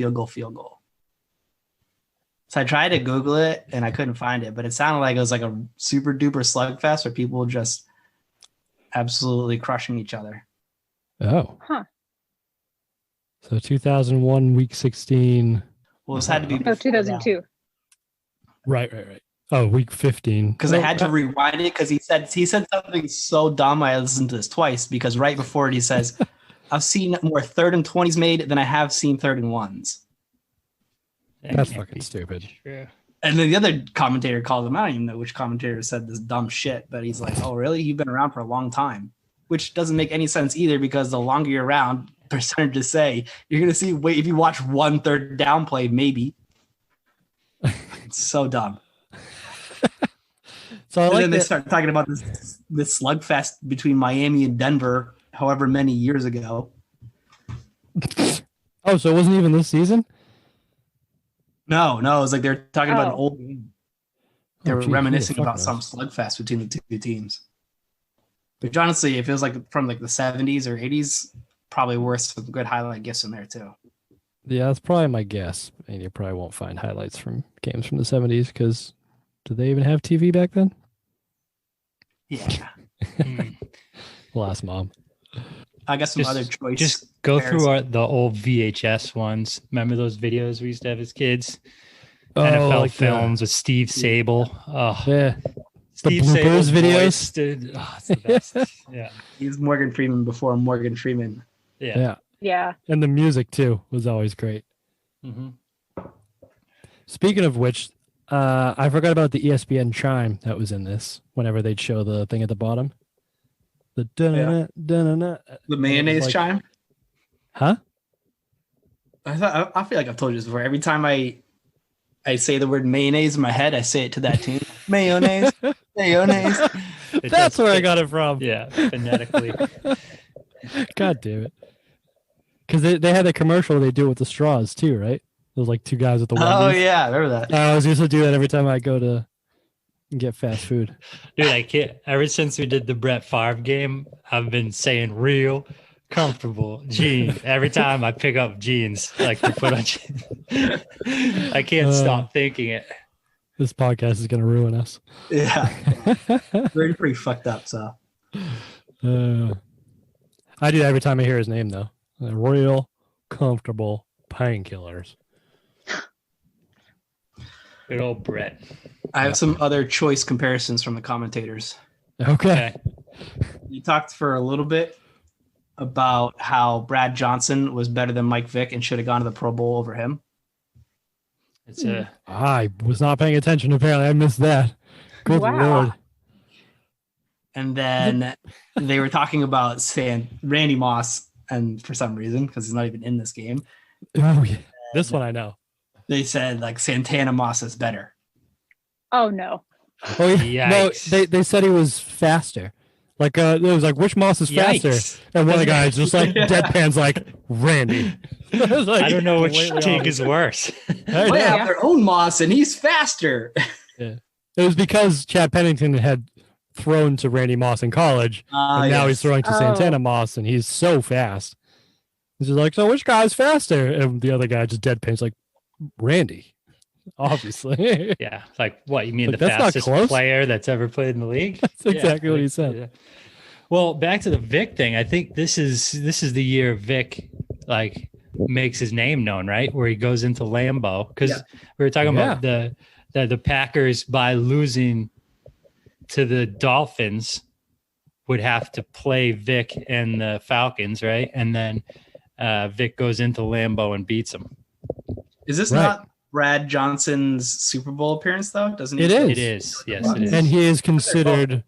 So I tried to Google it and I couldn't find it, but it sounded like it was like a super duper slugfest where people just absolutely crushing each other. Oh. Huh. So 2001 week 16. Well, this had to be 2002. Right. Oh, week 15. Because I had to rewind it because he said something so dumb. I listened to this twice because right before it he says, "I've seen more 3rd and 20s made than I have seen 3rd and 1s." That's fucking stupid. True. And then the other commentator called him. I don't even know which commentator said this dumb shit, but he's like, "Oh, really? You've been around for a long time," which doesn't make any sense either because the longer you're around, percentages say you're gonna see. Wait, if you watch 1 3rd down play, maybe. It's so dumb. So then they start talking about this slugfest between Miami and Denver, however many years ago. Oh, so it wasn't even this season? No, it was like they're talking about an old game. They were reminiscing about some slugfest between the two teams. But honestly, it feels like from like the 70s or 80s, probably worth some good highlight gifts in there too. Yeah, that's probably my guess. And you probably won't find highlights from games from the 70s because did they even have TV back then? Yeah. We'll ask Mom. I got some other choice. Just go through the old VHS ones. Remember those videos we used to have as kids? NFL like films with Steve Sable. Oh, yeah. Steve the bloopers Sable's videos. voice, dude. Oh, it's the best. Yeah. He's Morgan Freeman before Morgan Freeman. Yeah. Yeah. And the music too was always great. Mm-hmm. Speaking of which, I forgot about the ESPN chime that was in this whenever they'd show the thing at the bottom. The dun dun. The mayonnaise chime? Huh? I feel like I've told you this before. Every time I say the word mayonnaise in my head, I say it to that tune. Mayonnaise. Mayonnaise. That's where I got it from. Yeah, phonetically. God damn it. Because they had that commercial they do with the straws too, right? Those like two guys with the Wendy's. Oh yeah, I remember that. I always used to do that every time I go to get fast food. Dude, I can't. Ever since we did the Brett Favre game, I've been saying real comfortable jeans. Every time I pick up jeans, like to put on jeans. I can't stop thinking it. This podcast is going to ruin us. Yeah. We're pretty fucked up, so. I do that every time I hear his name, though. The Real Comfortable Painkillers. Good old Brett. I have some other choice comparisons from the commentators. Okay. You talked for a little bit about how Brad Johnson was better than Mike Vick and should have gone to the Pro Bowl over him. I was not paying attention. Apparently, I missed that. Good Lord. And then they were talking about Randy Moss, and for some reason, because he's not even in this game. Oh, yeah. This one I know. They said like Santana Moss is better. Oh no. Oh yeah. No, they said he was faster. Like it was like, which Moss is faster? Yikes. And one of the guys just like deadpans like Randy. I don't know which take is worse. They have their own Moss, and he's faster. Yeah. It was because Chad Pennington had thrown to Randy Moss in college, and now he's throwing to Santana Moss, and he's so fast. He's just like, so which guy's faster? And the other guy just deadpans like, Randy, obviously. Yeah, like what you mean? Like, the that's fastest not close. Player that's ever played in the league. That's exactly what he said. Yeah. Well, back to the Vic thing. I think this is the year Vic like makes his name known, right? Where he goes into Lambeau, because we were talking about the Packers by losing to the Dolphins would have to play Vic and the Falcons, right? And then Vic goes into Lambeau and beats them. Is this not Brad Johnson's Super Bowl appearance, though? Doesn't he? It is. It is. Yes, it is. And he is considered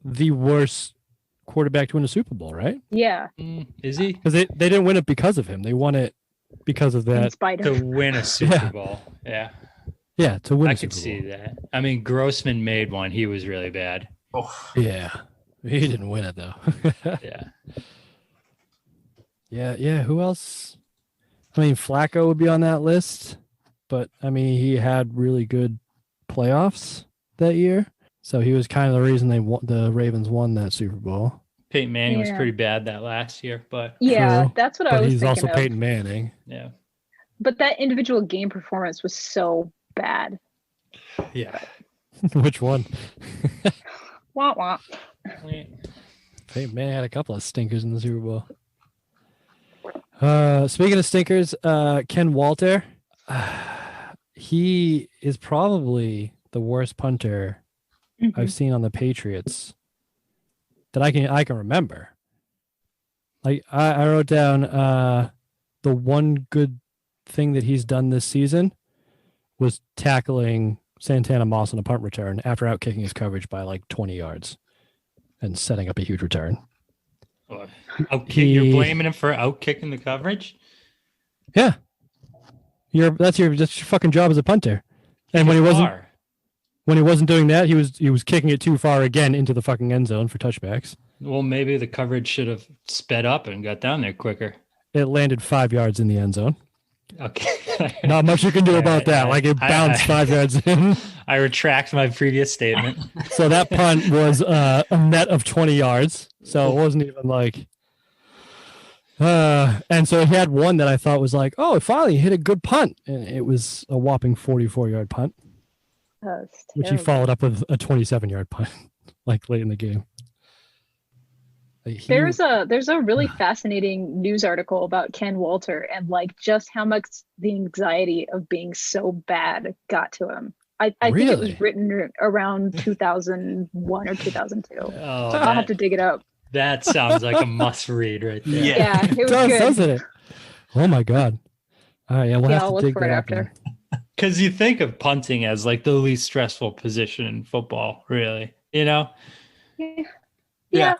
the worst quarterback to win a Super Bowl, right? Yeah. Is he? Because they didn't win it because of him. They won it because of that. To win a Super Bowl. Yeah. Yeah, to win I a Super could Bowl. see that. I mean, Grossman made one. He was really bad. Oh. Yeah. He didn't win it, though. Yeah. Yeah. Who else? I mean, Flacco would be on that list, but I mean, he had really good playoffs that year, so he was kind of the reason the Ravens won that Super Bowl. Peyton Manning was pretty bad that last year, but yeah, that's what I was thinking. But he's also of. Peyton Manning. Yeah. But that individual game performance was so bad. Yeah. Which one? Wah wah. Peyton Manning had a couple of stinkers in the Super Bowl. Speaking of stinkers, Ken Walter, he is probably the worst punter I've seen on the Patriots that I can remember. Like I wrote down the one good thing that he's done this season was tackling Santana Moss on a punt return after outkicking his coverage by like 20 yards and setting up a huge return. You're blaming him for outkicking the coverage? Yeah. That's your fucking job as a punter. And when he wasn't doing that, he was kicking it too far again into the fucking end zone for touchbacks. Well, maybe the coverage should have sped up and got down there quicker. It landed 5 yards in the end zone. Okay. Not much you can do about that. Like it bounced 5 yards in. I retract my previous statement. So that punt was a net of 20 yards. So it wasn't even like and so he had one that I thought was like, oh, finally hit a good punt. And it was a whopping 44-yard punt. Which he followed up with a 27-yard punt, like late in the game. Like there's a really fascinating news article about Ken Walter and like just how much the anxiety of being so bad got to him. I think it was written around 2001 or 2002. I'll have to dig it up. That sounds like a must read right there. Yeah, it was good. Doesn't it? Oh my god! All right, we'll have to dig that up after. Because you think of punting as like the least stressful position in football, really. You know? Yeah.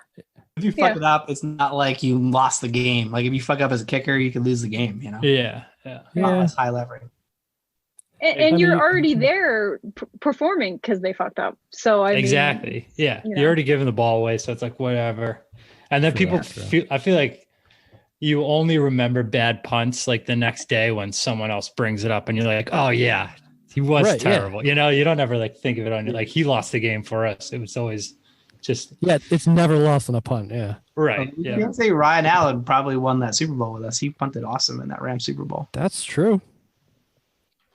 If you fuck it up, it's not like you lost the game. Like if you fuck up as a kicker, you could lose the game. You know? Yeah. It's high leverage. And you're already there performing because they fucked up. So I exactly. Yeah. You're already giving the ball away. So it's like, whatever. And then people I feel like you only remember bad punts like the next day when someone else brings it up and you're like, oh yeah, he was terrible. Yeah. You know, you don't ever like think of it on like he lost the game for us. It was always just. Yeah. It's never lost on a punt. Yeah. Right. You can say Ryan Allen probably won that Super Bowl with us. He punted awesome in that Rams Super Bowl. That's true.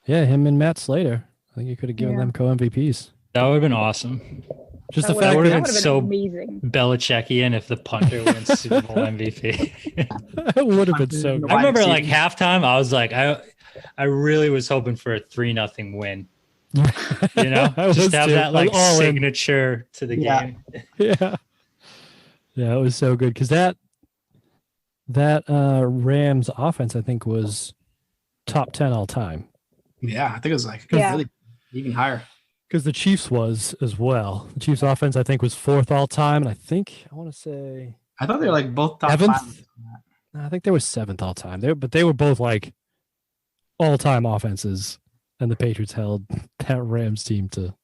Yeah, him and Matt Slater. think you could have given them co-MVPs. That would have been awesome. Just That the fact would that have been so amazing. Belichickian if the punter wins Super Bowl MVP. it would have been so good. I remember like halftime, I was like, I really was hoping for a 3-0 win. You know, just have that like signature to the game. Yeah, it was so good because that Rams offense, I think, was top 10 all time. Yeah, I think it was like really even higher. Because the Chiefs was as well. The Chiefs offense, I think, was 4th all time, and I want to say I thought they were like both top 7th. 5. I think they were 7th all time. They were both like all time offenses, and the Patriots held that Rams team to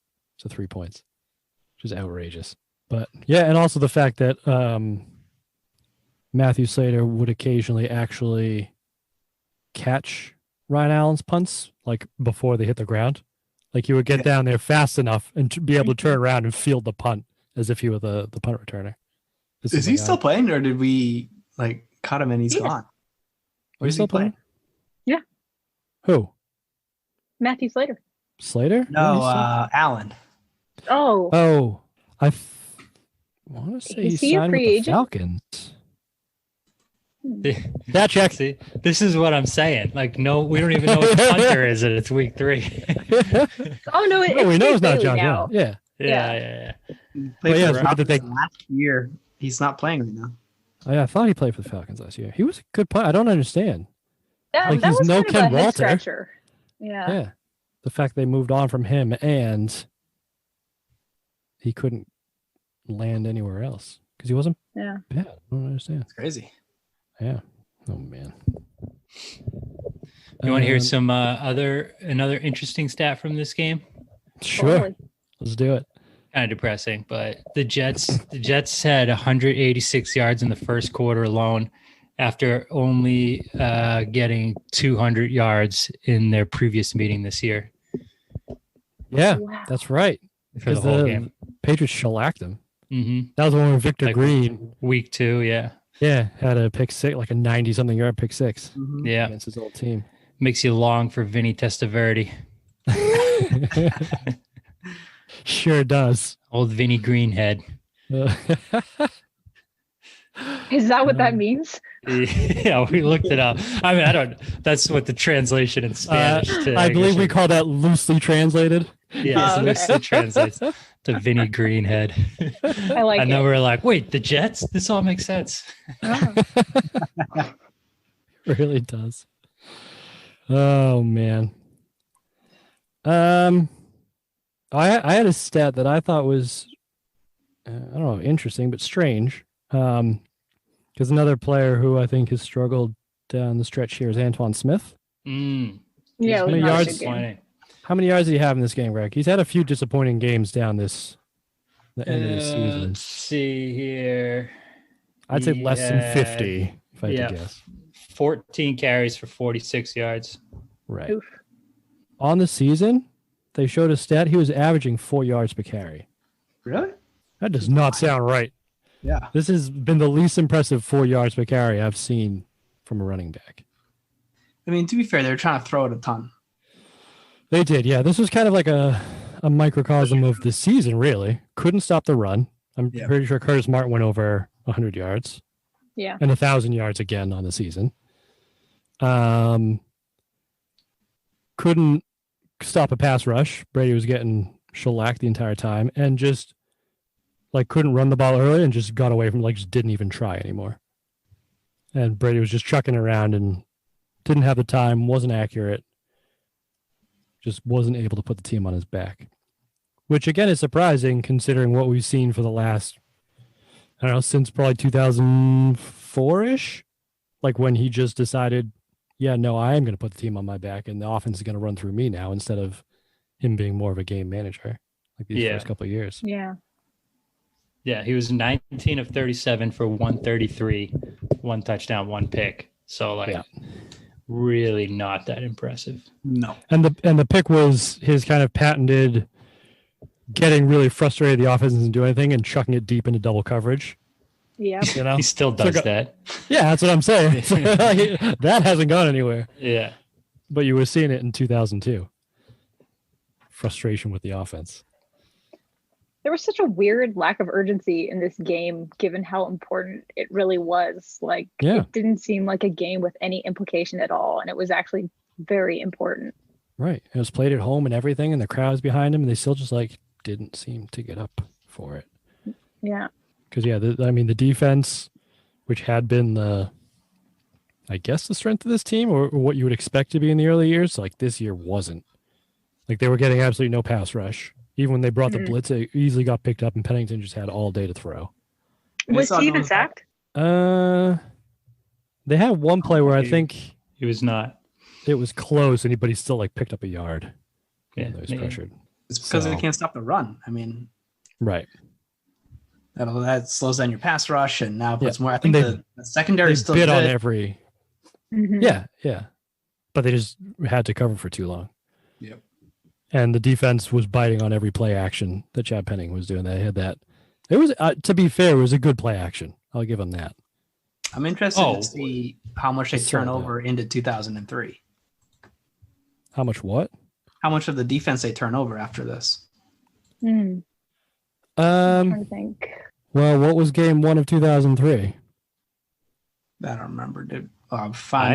3 points, which is outrageous. But yeah, and also the fact that Matthew Slater would occasionally actually catch Ryan Allen's punts like before they hit the ground. Like you would get down there fast enough and be able to turn around and field the punt as if he were the punt returner. Is he still playing, or did we like cut him and he's gone? Are you still playing? Yeah. Who? Matthew Slater. Slater? No, Allen. Oh. I want to say Is he he a signed with free the agent? Falcons. That check. See, this is what I'm saying. Like, no, we don't even know what the punter is, and it's week 3. Oh no, we know it's not John now. Brown. Yeah. Yeah. Played yeah, for the it's good that Falcons last year. He's not playing right now. Oh, yeah, I thought he played for the Falcons last year. He was a good player. I don't understand. That he's was no kind of Ken a head Walter. scratcher. Yeah. The fact they moved on from him and he couldn't land anywhere else because he wasn't bad. I don't understand. It's crazy. Yeah. Oh man. You want to hear some another interesting stat from this game? Sure. Totally. Let's do it. Kind of depressing, but the Jets had 186 yards in the first quarter alone after only getting 200 yards in their previous meeting this year. Yeah, Wow. that's right. For the whole game. Patriots shellacked them. Mm-hmm. That was the one where Victor Like Green. Week 2, yeah. Yeah, had a pick six, like a 90-something yard pick six Yeah. against his old team. Makes you long for Vinny Testaverde. Sure does. Old Vinny Greenhead. Is that what that means? Yeah, we looked it up. I mean, that's what the translation in Spanish. I believe we call that loosely translated. Yeah, loosely translates to Vinny Greenhead. I like And then it. we're like, wait, the Jets? This all makes sense. Really does. Oh man. I had a stat that I thought was I don't know, interesting but strange. Because another player who I think has struggled down the stretch here is Antoine Smith. Mm. Yeah, How many not a yards? good game. How many yards did he have in this game, Greg? He's had a few disappointing games down the end of the season. Let's see here. I'd say less than 50, if I had to guess. 14 carries for 46 yards. Right. Oof. On the season, they showed a stat. He was averaging 4 yards per carry. Really? That does not sound right. Yeah. This has been the least impressive 4 yards per carry I've seen from a running back. I mean, to be fair, they're trying to throw it a ton. They did, yeah. This was kind of like a microcosm of the season, really. Couldn't stop the run. I'm pretty sure Curtis Martin went over 100 yards. Yeah. And 1,000 yards again on the season. Couldn't stop a pass rush. Brady was getting shellacked the entire time and just like couldn't run the ball early and just got away from just didn't even try anymore. And Brady was just chucking around and didn't have the time, wasn't accurate, just wasn't able to put the team on his back. Which again is surprising considering what we've seen for the last, I don't know, since probably 2004-ish. Like when he just decided, yeah, no, I am going to put the team on my back and the offense is going to run through me now instead of him being more of a game manager like these first couple of years. Yeah. Yeah, he was 19 of 37 for 133, 1 touchdown, 1 pick. So really not that impressive. No. And the pick was his kind of patented getting really frustrated the offense doesn't do anything and chucking it deep into double coverage. Yeah. You know? He still does that. Yeah, that's what I'm saying. That hasn't gone anywhere. Yeah. But you were seeing it in 2002. frustration with the offense. There was such a weird lack of urgency in this game, given how important it really was. Like, it didn't seem like a game with any implication at all, and it was actually very important. Right. It was played at home and everything, and the crowd's behind him, and they still just like didn't seem to get up for it. Yeah. Because the defense, which had been the strength of this team, or what you would expect to be in the early years, like this year wasn't. Like they were getting absolutely no pass rush. Even when they brought the blitz, it easily got picked up, and Pennington just had all day to throw. Was he even sacked? They had one play where I think he was not. It was close, but he still like picked up a yard. Yeah, he was pressured. It's because they can't stop the run. I mean, right. That slows down your pass rush, and now puts more. I think the secondary they is still bid good. on every. Mm-hmm. Yeah, but they just had to cover for too long. Yep. And the defense was biting on every play action that Chad Penning was doing. They had that. It was, to be fair, it was a good play action. I'll give them that. I'm interested to see how much they turn over into 2003. How much what? How much of the defense they turn over after this? I'm trying to think. Well, what was game 1 of 2003? I don't remember, dude. I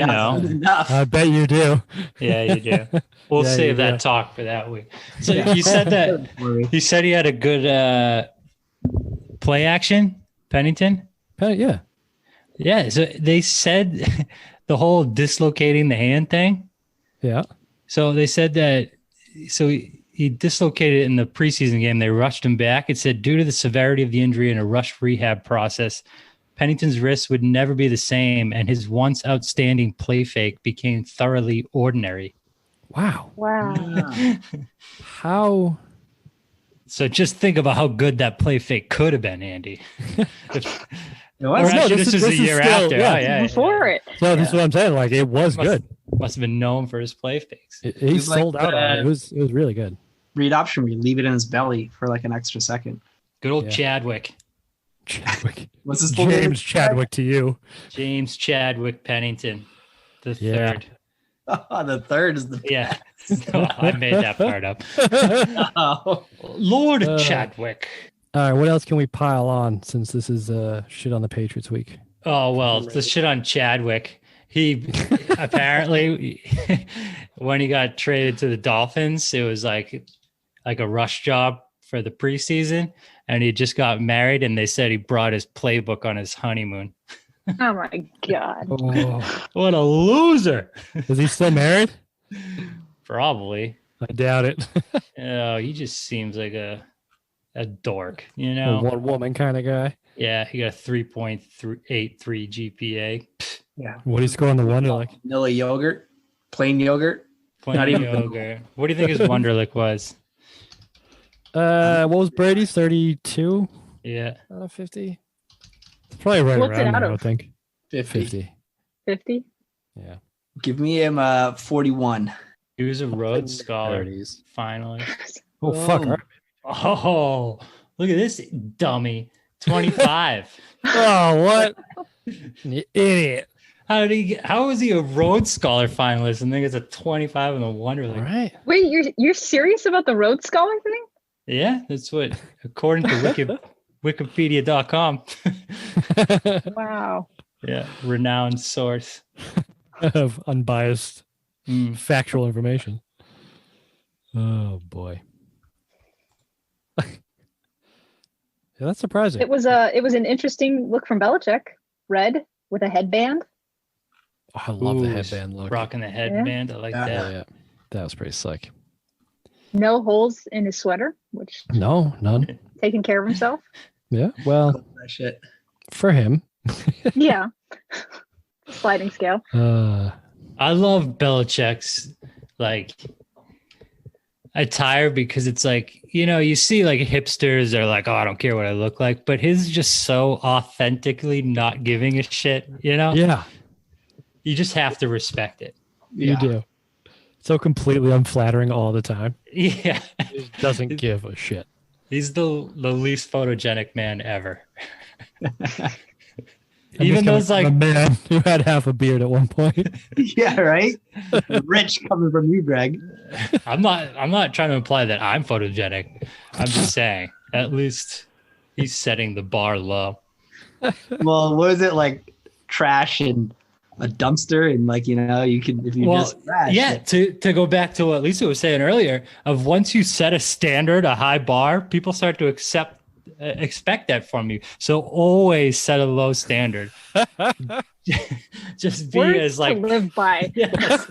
know. Enough. I bet you do. Yeah, you do. We'll save that talk for that week. So you said that he said he had a good play action, Pennington? Yeah. Yeah. So they said the whole dislocating the hand thing. Yeah. So they said that he dislocated it in the preseason game. They rushed him back. It said due to the severity of the injury and a rushed rehab process, Pennington's wrist would never be the same, and his once outstanding play fake became thoroughly ordinary. Wow. Yeah. How? So just think about how good that play fake could have been, Andy. This is a year still, after. Yeah. Oh, yeah. Before it. So this is what I'm saying. Like it was good. Must have been known for his play fakes. He sold out on it. It was really good. Read option where you leave it in his belly for like an extra second. Good old Chadwick. What's his James Chadwick to you. James Chadwick Pennington, the third. The third is the No, I made that part up. Lord Chadwick. All right, what else can we pile on since this is shit on the Patriots week? Oh well, the shit on Chadwick. He apparently when he got traded to the Dolphins, it was like a rush job for the preseason, and he just got married, and they said he brought his playbook on his honeymoon. Oh my God. Oh. What a loser. Is he still married? Probably. I doubt it. Oh, he just seems like a dork, you A know? one woman kind of guy. Yeah, he got a 3.83 GPA. Yeah. What do you score on the Wonderlic? Vanilla yogurt, plain yogurt. Not even yogurt. What do you think his Wonderlic was? What was Brady's 32 Yeah. out of 50? It's probably right What's it around out there, I of? think. 50. 50? Yeah. Give me him 41. He was a Rhodes Scholar 30s. finally. Oh, fuck. All right. Oh, look at this dummy. 25. Oh, what? You idiot. How was he a Rhodes Scholar finalist and then gets a 25 in the Wonderlic? All right. Wait, you're serious about the Rhodes Scholar thing? Yeah, that's what, according to Wikipedia.com. Wow. Yeah, renowned source. Of unbiased factual information. Oh, boy. Yeah, that's surprising. It was an interesting look from Belichick. Red with a headband. Oh, I love the Ooh, headband look. Rocking the headband. I like that. Yeah. That was pretty slick. No holes in his sweater, which No, none. taking care of himself. Yeah, well, That shit. for him. Yeah. Sliding scale. I love Belichick's like attire because it's like, you know, you see like hipsters are like, oh, I don't care what I look like, but his is just so authentically not giving a shit, you know? Yeah, You just have to respect it. you do. So completely unflattering all the time. Yeah. He just doesn't give a shit. He's the least photogenic man ever. And Even this those coming like from a man who had half a beard at one point. Yeah, right. Rich coming from you, Greg. I'm not trying to imply that I'm photogenic. I'm just saying at least he's setting the bar low. Well, what is it like? Trash in a dumpster, and like you can if you just trash. Yeah. To go back to what Lisa was saying earlier, of once you set a standard, a high bar, people start to expect that from you. So always set a low standard. Just be Words as like to live by. Yes.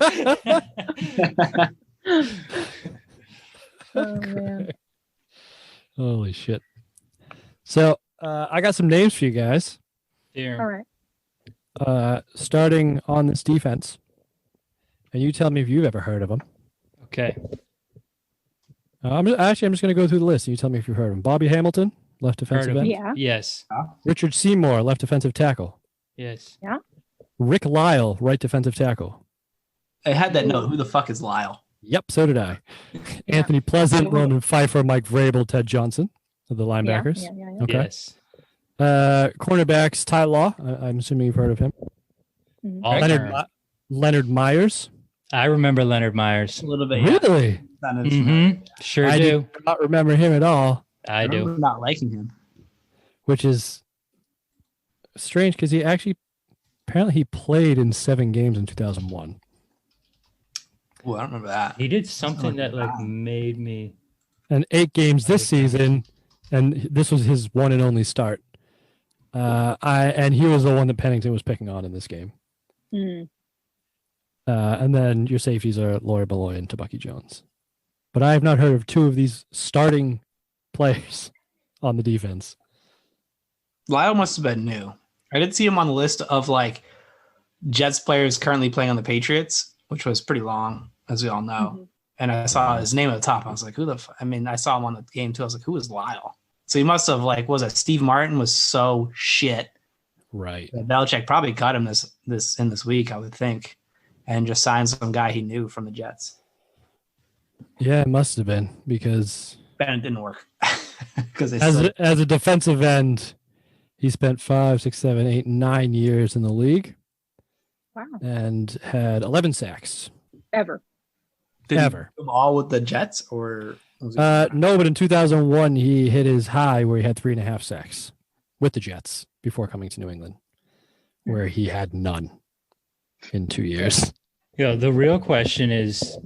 Oh man. Holy shit. So I got some names for you guys. Here. All right. Starting on this defense. And you tell me if you've ever heard of them. Okay. I'm just going to go through the list and you tell me if you've heard of them. Bobby Hamilton, left defensive Heard of end. him. Yeah. Yes. Richard Seymour, left defensive tackle. Yes. Rick Lyle, right defensive tackle. I had that note. Who the fuck is Lyle? Yep, so did I. Anthony Pleasant, Ronan Pfeiffer, Mike Vrabel, Ted Johnson of the linebackers. Yeah. Okay. Yes. Cornerbacks, Ty Law. I'm assuming you've heard of him. Mhm. Leonard Myers. I remember Leonard Myers. A little bit. Yeah. Really? Mm-hmm. Sure I do. do not remember him at all, I do. remember not liking him. which is strange because apparently he played in 7 games in 2001. Well, I don't remember that. He did something that like made me. And 8 games this season, and this was his one and only start. And he was the one that Pennington was picking on in this game. Mm. And then your safeties are Laurie Beloy and Tabucky Jones. But I have not heard of 2 of these starting players on the defense. Lyle must have been new. I did see him on the list of like Jets players currently playing on the Patriots, which was pretty long, as we all know. Mhm. And I saw his name at the top. I was like, who the I mean, I saw him on the game too. I was like, who is Lyle? So he must have like, was it Steve Martin was so shit. Right. Belichick probably cut him this week, I would think, and just signed some guy he knew from the Jets. Yeah, it must have been because And it didn't work. Because as a defensive end, he spent 5, 6, 7, 8, 9 years in the league Wow. and had 11 sacks. Ever. Ever. all with the Jets or was it- No, but in 2001, he hit his high where he had 3.5 sacks with the Jets before coming to New England, where he had none in 2 years. The real question is,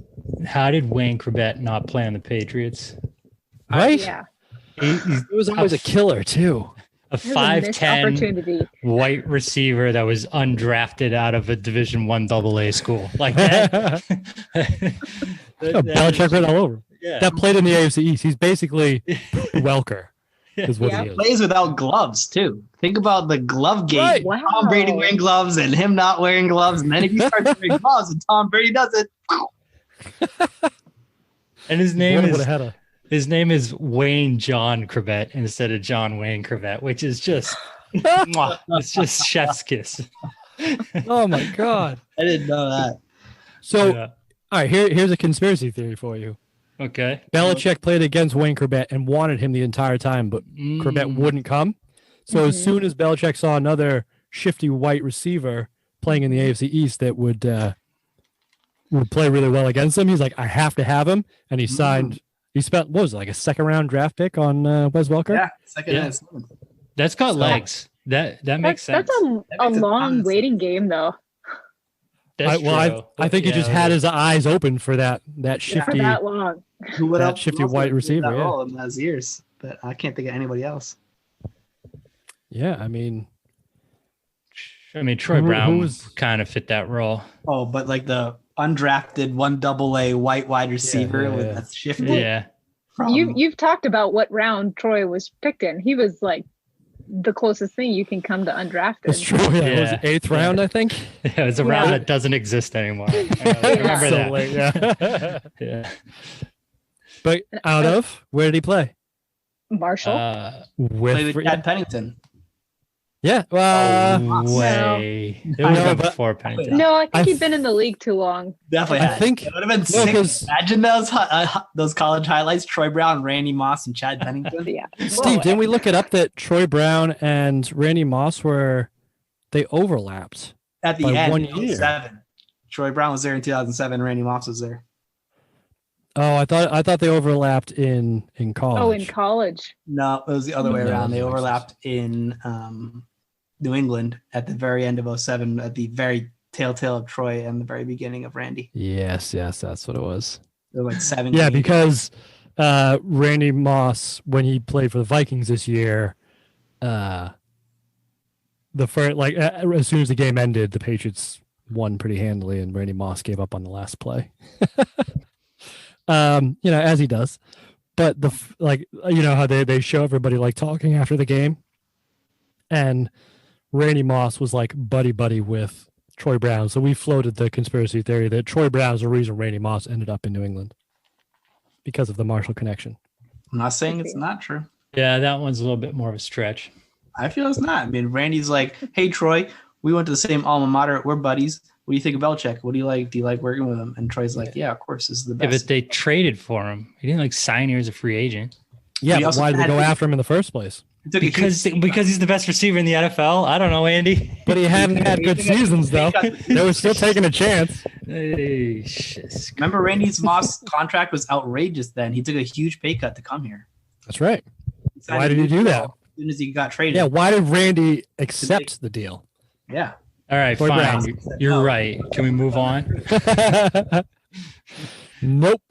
how did Wayne Corbett not play on the Patriots? Right? Yeah. He's He was always a killer, too. a It was a missed 5'10" opportunity. white receiver that was undrafted out of a Division I AA school. Like that. Belichick ran all over him. Yeah. That played in the AFC East. He's basically Welker, is what yeah, he is. plays without gloves too. Think about the glove game. Right. Wow. Tom Brady wearing gloves and him not wearing gloves, and then if you start wearing gloves and Tom Brady does it, And his name Would is have had a his name is Wayne John Corbett instead of John Wayne Corbett, which is just mwah, it's just chef's kiss. Oh my god! I didn't know that. So, Yeah. all right, here's a conspiracy theory for you. Okay. Belichick played against Wayne Corbett and wanted him the entire time, but Corbett wouldn't come. So as soon as Belichick saw another shifty white receiver playing in the AFC East that would play really well against him, he's like, I have to have him, and he signed. He spent what was it, like a 2nd-round draft pick on Wes Welker? Yeah, second Yeah. and seventh. That's got So- legs. That makes sense. That's a makes a long ton of waiting game, though. That's true. I think he just had his eyes open for that For shifty. that long. Who would That else shifty else white would play receiver, that yeah. role in those years? But I can't think of anybody else. Yeah, I mean, Troy Who Brown was- kind of fit that role. Oh, but like the undrafted 1 AA white wide receiver yeah, with yeah. that shifty. Yeah. You've talked about what round Troy was picked in. He was like the closest thing you can come to undrafted. that's true. Yeah, it was Yeah. 8th round, I think. Yeah, it's a round that doesn't exist anymore. I remember So that. late, yeah. Yeah. But out of where did he play? Marshall. Played with Chad Pennington. Yeah. No way. It I was know, been but- before Pennington. no, I think I he'd been in the league too long. Definitely I had. think- It would have been No, sick. 'cause- Imagine those college highlights: Troy Brown, Randy Moss, and Chad Pennington. Yeah. Steve, didn't we look it up that Troy Brown and Randy Moss were they overlapped At the by end, 1 year. 2007. Troy Brown was there in 2007. Randy Moss was there. Oh, I thought they overlapped in college. Oh, in college. No, it was the other way Yeah, around. that They makes overlapped in New England at the very end of 2007, at the very telltale of Troy and the very beginning of Randy. Yes, that's what it was. They're like 7. Yeah, because Randy Moss, when he played for the Vikings this year, the first, like, as soon as the game ended, the Patriots won pretty handily, and Randy Moss gave up on the last play. As he does. But how they show everybody like talking after the game, and Randy Moss was like buddy with Troy Brown. So we floated the conspiracy theory that Troy Brown is the reason Randy Moss ended up in New England because of the Marshall connection. I'm not saying it's not true. Yeah, that one's a little bit more of a stretch. I feel it's not. I mean, Randy's like, hey, Troy, we went to the same alma mater. We're buddies. What do you think of Belichick? What do you like? Do you like working with him? And Troy's like, yeah, of course, this is the Yeah, best. but they traded for him. He didn't like sign here as a free agent. Yeah, He but also why did they had go to- after him in the first place? Because he's the best receiver in the NFL. I don't know, Andy. But he hadn't had good seasons, though. They were still taking a chance. Hey, shit. Remember, Randy's Moss contract was outrageous then. He took a huge pay cut to come here. That's right. He signed Why a did he new do deal that? As soon as he got traded. Yeah, why did Randy accept the deal? Yeah. All right, Troy fine. Brown. You're right. Can we move on? Nope.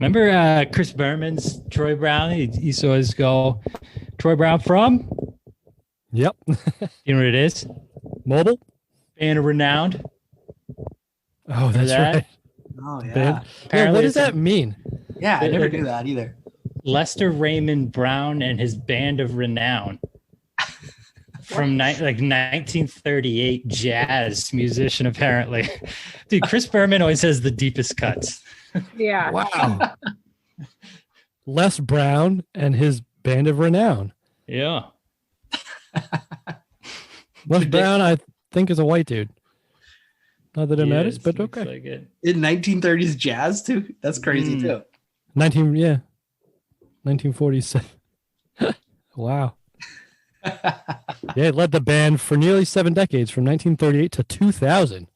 Remember Chris Berman's Troy Brown? He saw his go. Troy Brown from? Yep. You know what it is? Mobile? Band of Renowned. Oh, that's that? right. Oh, yeah. Yeah, Apparently what does it's that mean? Yeah, I never knew that either. Lester Raymond Brown and his Band of Renown. From 1938 jazz musician, apparently. Dude, Chris Berman always has the deepest cuts. Yeah. Wow. Les Brown and his Band of Renown. Yeah. Les Brown, I think, is a white dude. Not that it matters, Yes, but looks okay. like it. In 1930s jazz, too? That's crazy, too. 1947. Wow. Yeah, it led the band for nearly 7 decades, from 1938 to 2000.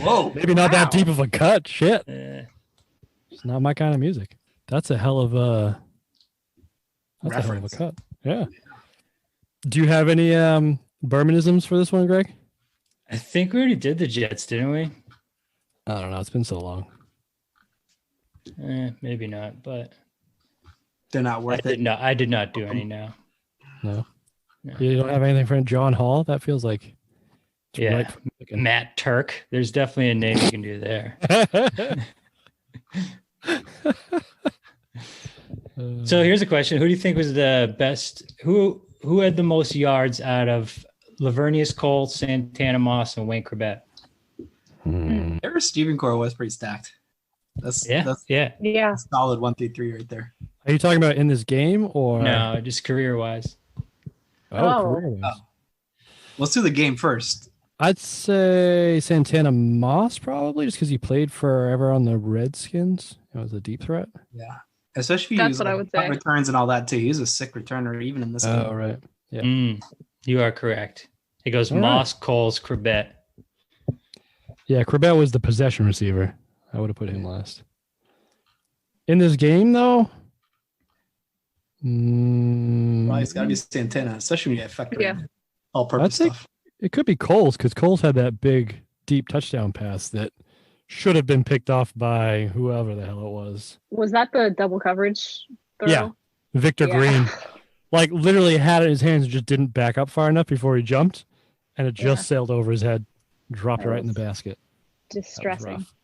Whoa. Maybe not that deep of a cut. Shit. Eh. It's not my kind of music. That's a hell of a Reference. cut. Yeah. Do you have any Bermanisms for this one, Greg? I think we already did the Jets, didn't we? I don't know. It's been so long. Maybe not, but They're not worth it. I did not do any now. No. No. You don't have anything for John Hall? That feels like it's Yeah. ripe for picking. Matt Turk. There's definitely a name you can do there. So here's a question: who do you think was the best? Who had the most yards out of Lavernius Cole, Santana Moss, and Wayne Corbett? Their receiving core was pretty stacked. That's Yeah. Yeah. a solid 1 through 3 right there. Are you talking about in this game or No, just career-wise. Oh, Oh. career-wise. Let's do the game first. I'd say Santana Moss probably, just because he played forever on the Redskins. It was a deep threat. Yeah. Especially if you That's use what I like, would punt say. returns and all that too. He's a sick returner even in this game. Oh, right. Yeah. You are correct. It goes All right. Moss, Coles, Corbett. Yeah, Corbett was the possession receiver. I would have put him last. In this game, though, Well, it's got to be Santana, especially when you get effective Yeah. all-purpose I think- stuff. it could be Coles, because Coles had that big, deep touchdown pass that should have been picked off by whoever the hell it was. Was that the double coverage throw? Yeah. Victor Yeah. Green, like, literally had it in his hands and just didn't back up far enough before he jumped, and it just sailed over his head, dropped That right in the was basket. That was Distressing. rough.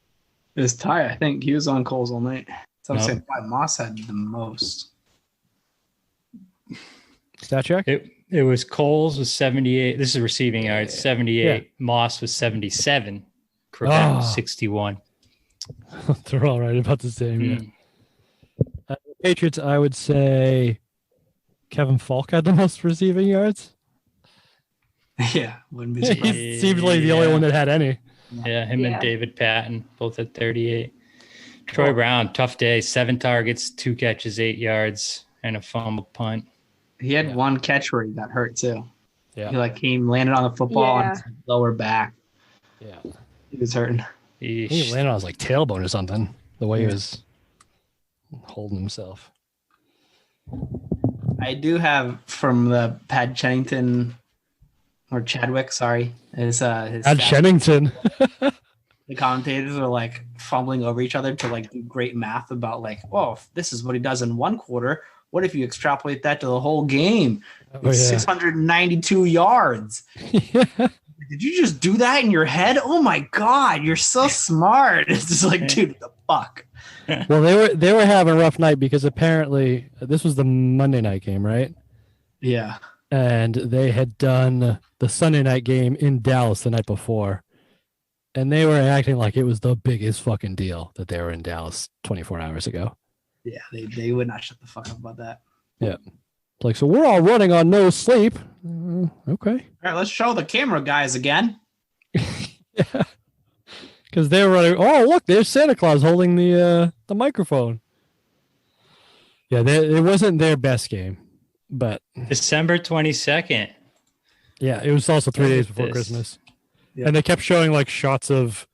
It was Ty. I think he was on Coles all night. So I'm No. saying why Moss had the most. Stat check? It was Coles was 78. This is receiving yards, 78. Moss was 77. Corbett was 61. They're all right about the same. Yeah. Mm. Patriots, I would say Kevin Falk had the most receiving yards. Yeah, wouldn't be surprised. He seemed like the only one that had any. Yeah, him and Yeah. David Patton, both at 38. Troy Brown, tough day, 7 targets, 2 catches, 8 yards, and a fumble punt. He had one catch where he got hurt too. Yeah. He like landed on the football on his lower back. Yeah. He was hurting. He landed on his like tailbone or something. The way he was holding himself. I do have from the Pat Chennington or Chadwick, sorry. His Pat Chennington. The commentators are like fumbling over each other to like do great math about like, oh, if this is what he does in one quarter. What if you extrapolate that to the whole game? It's 692 yards. Yeah. Did you just do that in your head? Oh my God, you're so smart. It's just like, dude, what the fuck? Well, they were having a rough night because apparently this was the Monday night game, right? Yeah. And they had done the Sunday night game in Dallas the night before. And they were acting like it was the biggest fucking deal that they were in Dallas 24 hours ago. Yeah, they would not shut the fuck up about that. Yeah. Like, so we're all running on no sleep. Okay. All right, let's show the camera guys again. Yeah. Because they were running. Oh, look, there's Santa Claus holding the microphone. Yeah, it wasn't their best game, but December 22nd. yeah, it was also 3 days before Christmas. Yeah. And they kept showing like shots of,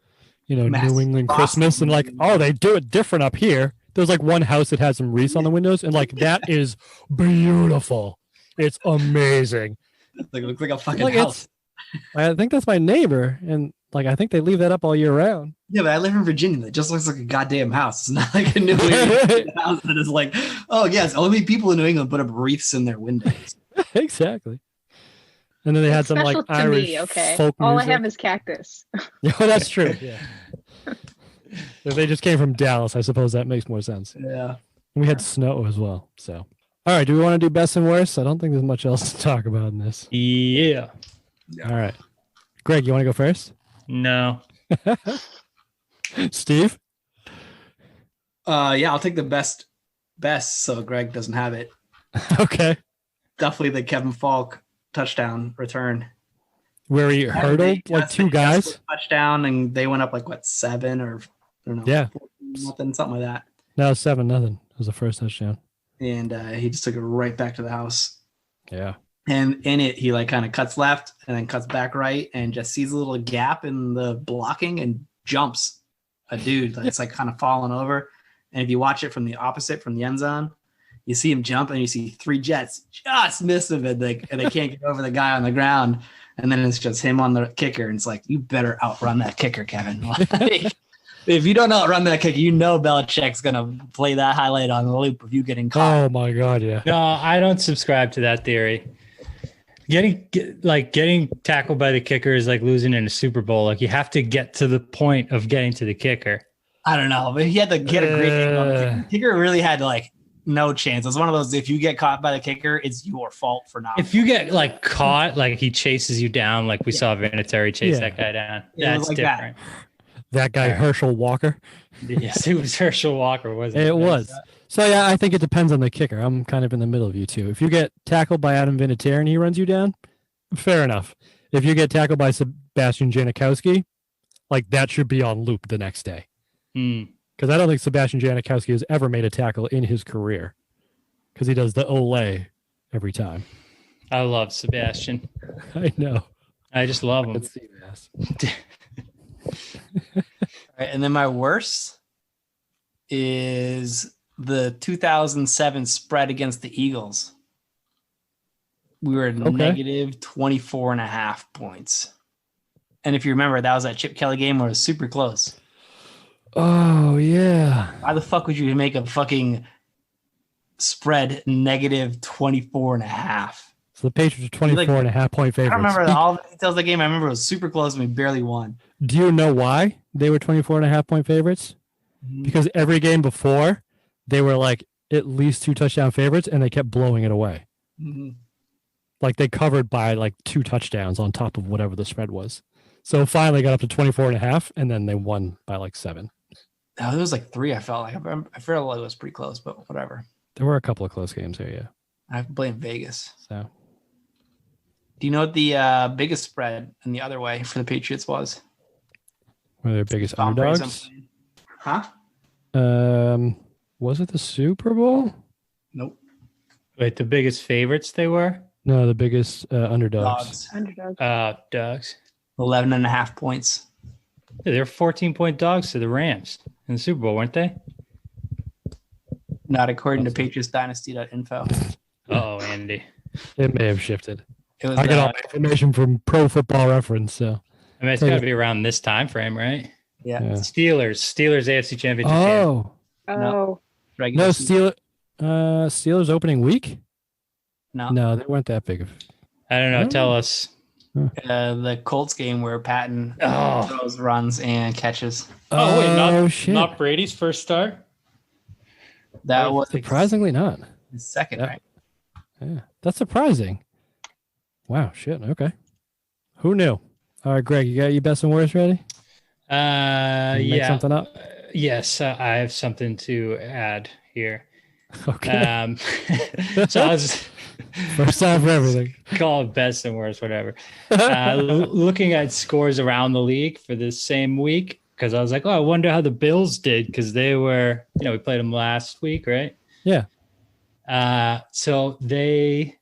New England Christmas and like, oh, they do it different up here. There's like one house that has some wreaths on the windows, and like that is beautiful. It's amazing. Like it looks like a fucking house. I think that's my neighbor, and like I think they leave that up all year round. Yeah, but I live in Virginia. It just looks like a goddamn house. It's not like a New England house that is like, oh yes, only people in New England put up wreaths in their windows. Exactly. And then they had some like Irish folk All music. I have is cactus. Yeah, that's true. Yeah. If they just came from Dallas, I suppose that makes more sense. Yeah. And we had snow as well. So, all right. Do we want to do best and worst? I don't think there's much else to talk about in this. Yeah. All right. Greg, you want to go first? No. Steve? Yeah, I'll take the best, so Greg doesn't have it. Okay. Definitely the Kevin Falk touchdown return. Where he hurdled like two guys? Touchdown, and they went up like, what, 7 or, I don't know. Yeah. Nothing, something like that. No, 7-0. It was the first touchdown. And he just took it right back to the house. Yeah. And in it, he like kind of cuts left and then cuts back right and just sees a little gap in the blocking and jumps a dude that's like kind of falling over. And if you watch it from the opposite, from the end zone, you see him jump and you see 3 Jets just miss him and they can't get over the guy on the ground. And then it's just him on the kicker. And it's like, you better outrun that kicker, Kevin. Like, if you don't outrun that kicker, Belichick's going to play that highlight on the loop of you getting caught. Oh, my God, yeah. No, I don't subscribe to that theory. Getting tackled by the kicker is like losing in a Super Bowl. Like you have to get to the point of getting to the kicker. I don't know, but he had to get a great angle. The kicker really had like no chance. It was one of those, if you get caught by the kicker, it's your fault for not. If you get like caught, like he chases you down, like we saw Vinatieri chase that guy down. That's like different. That guy, Herschel Walker. Yes, it was Herschel Walker, wasn't it? It was. So, yeah, I think it depends on the kicker. I'm kind of in the middle of you two. If you get tackled by Adam Vinatieri and he runs you down, fair enough. If you get tackled by Sebastian Janikowski, like that should be on loop the next day. Because I don't think Sebastian Janikowski has ever made a tackle in his career because he does the Olay every time. I love Sebastian. I know. I just love him. Let's see this. All right, and then my worst is the 2007 spread against the Eagles. We were negative 24.5 points. And if you remember, that was that Chip Kelly game where it was super close. Oh, yeah. Why the fuck would you make a fucking spread negative 24.5? So the Patriots are 24.5 point favorites. I don't remember all the details of the game. I remember it was super close and we barely won. Do you know why they were 24.5 point favorites? Because every game before, they were like at least 2 touchdown favorites and they kept blowing it away. Like they covered by like 2 touchdowns on top of whatever the spread was. So finally got up to 24.5 and then they won by like 7. Oh, it was like 3. I felt like I felt like it was pretty close, but whatever. There were a couple of close games there, yeah. I blame Vegas. So, do you know what the biggest spread in the other way for the Patriots was? Were their biggest underdogs? Huh? Was it the Super Bowl? Nope. Wait, the biggest favorites they were? No, the biggest underdogs. Underdog. Dogs. 11.5 points. Yeah, they're 14-point dogs to the Rams in the Super Bowl, weren't they? Not according to Patriots Dynasty.info. Oh, Andy. It may have shifted. It was I get all my information from Pro Football Reference, so. I mean, it's got to be around this time frame, right? yeah. Steelers AFC Championship game. Oh, Oh, Regular no, season. Steelers opening week? No. No, they weren't that big of. I don't know. Oh. Tell us. The Colts game where Patton throws, runs, and catches. Shit. Not Brady's first start? That was Surprisingly not. his second, right? Yeah, that's surprising. Wow, shit. Okay. Who knew? All right, Greg, you got your best and worst ready? Make Yeah. something up? Yes, I have something to add here. Okay. So I was First time for everything. call it best and worst, whatever. Looking at scores around the league for this same week, because I was like, oh, I wonder how the Bills did, because they were, we played them last week, right? Yeah. So they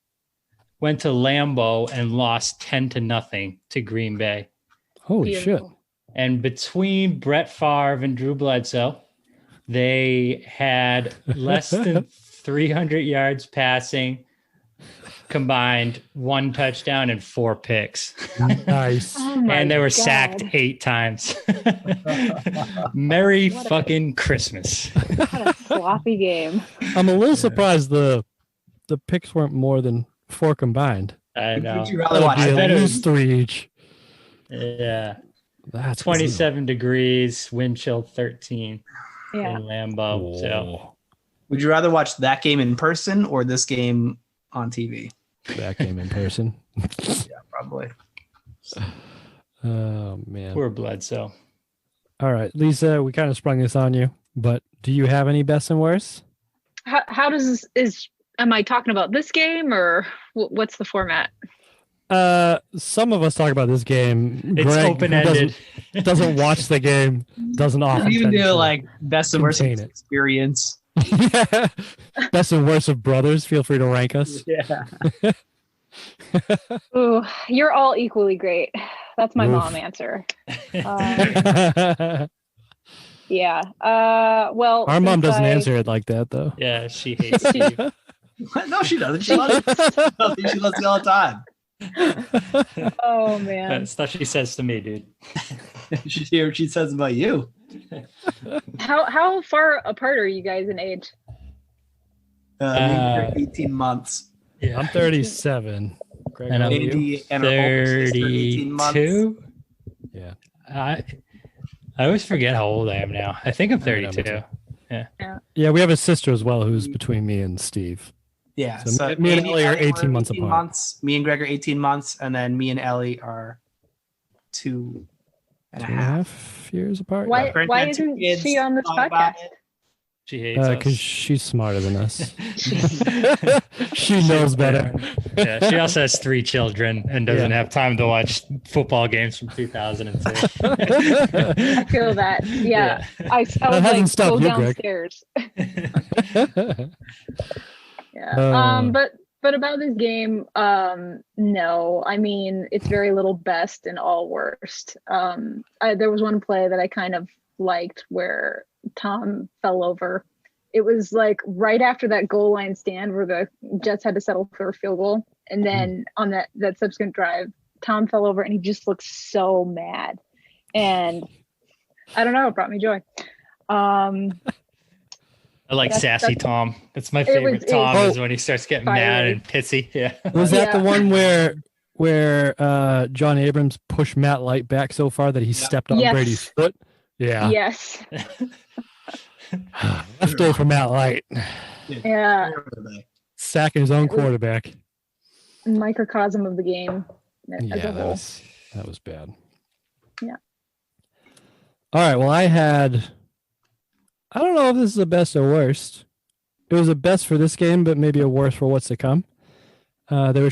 went to Lambeau and lost 10-0 to Green Bay. Holy shit. beautiful. And between Brett Favre and Drew Bledsoe, they had less than 300 yards passing combined, 1 touchdown and 4 picks. Nice. Oh my And they were God. sacked 8 times. Merry fucking Christmas. What a sloppy game. I'm a little surprised the picks weren't more than 4 combined. I know. Would you rather watch That'd be bet at it least 3 each. Yeah. That's 27 degrees, wind chill 13 Yeah. in Lambeau. So Would you rather watch that game in person or this game on TV? That game in person. Yeah, probably. Oh man. poor Bledsoe. All right, Lisa, we kind of sprung this on you, but do you have any best and worst? How does this am I talking about this game or what's the format? Some of us talk about this game. It's Greg, who open-ended. doesn't watch the game, doesn't often. You even tend do to like best and worst contain it. experience. Best and worst of brothers. Feel free to rank us. Yeah. Ooh, you're all equally great. That's my Oof. mom answer. Yeah. Well, Our mom since doesn't I- answer it like that, though. Yeah, she hates Steve. No, she doesn't. She loves it. No, she loves it all the time. Oh man. That's what she says to me, dude. She hear what she says about you. How far apart are you guys in age? Maybe 18 months. Yeah. I'm 37. Greg, And how I'm old are you? Andy and her older sister, 18 months. 32. Yeah. I always forget how old I am now. I think I'm I know, me 32. Yeah, we have a sister as well who's between me and Steve. Yeah. So So me and Andy Ellie are were 18 months apart. Me and Greg are 18 months, and then me and Ellie are 2 and a half. 2.5 years apart. Why Currently why had 2 isn't kids, she on this thought about podcast? it. She hates us. Because she's smarter than us. She knows better. Yeah, she also has 3 children and doesn't have time to watch football games from 2002. I feel that. Yeah. I was hasn't like, stopped go you, Greg. downstairs. Yeah. Uh. But about this game, no. I mean, it's very little best and all worst. There was one play that I kind of liked where Tom fell over. It was like right after that goal line stand where the Jets had to settle for a field goal. And then on that subsequent drive, Tom fell over and he just looked so mad. And I don't know, it brought me joy. I like That's- sassy Tom. That's my favorite was- Tom was is when he starts getting fiery. mad and pissy. Yeah. Was that the Yeah. one where John Abrams pushed Matt Light back so far that he stepped on Yes. Brady's foot? Yeah. Yes. Left day for Matt Light. Yeah. Sacking his own quarterback. Microcosm of the game as Yeah, a that whole. was bad. Yeah. All right. Well, I don't know if this is the best or worst. It was a best for this game, but maybe a worst for what's to come. They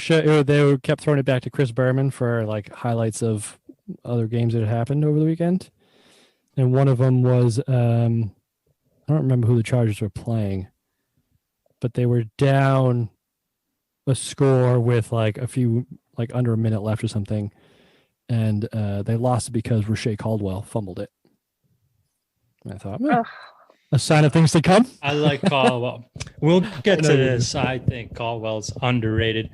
kept throwing it back to Chris Berman for like highlights of other games that had happened over the weekend, and one of them was I don't remember who the Chargers were playing, but they were down a score with like a few, like under a minute left or something, and they lost because Rashay Caldwell fumbled it. And I thought, a sign of things to come. I like Caldwell. We'll get to this. I think Caldwell's underrated.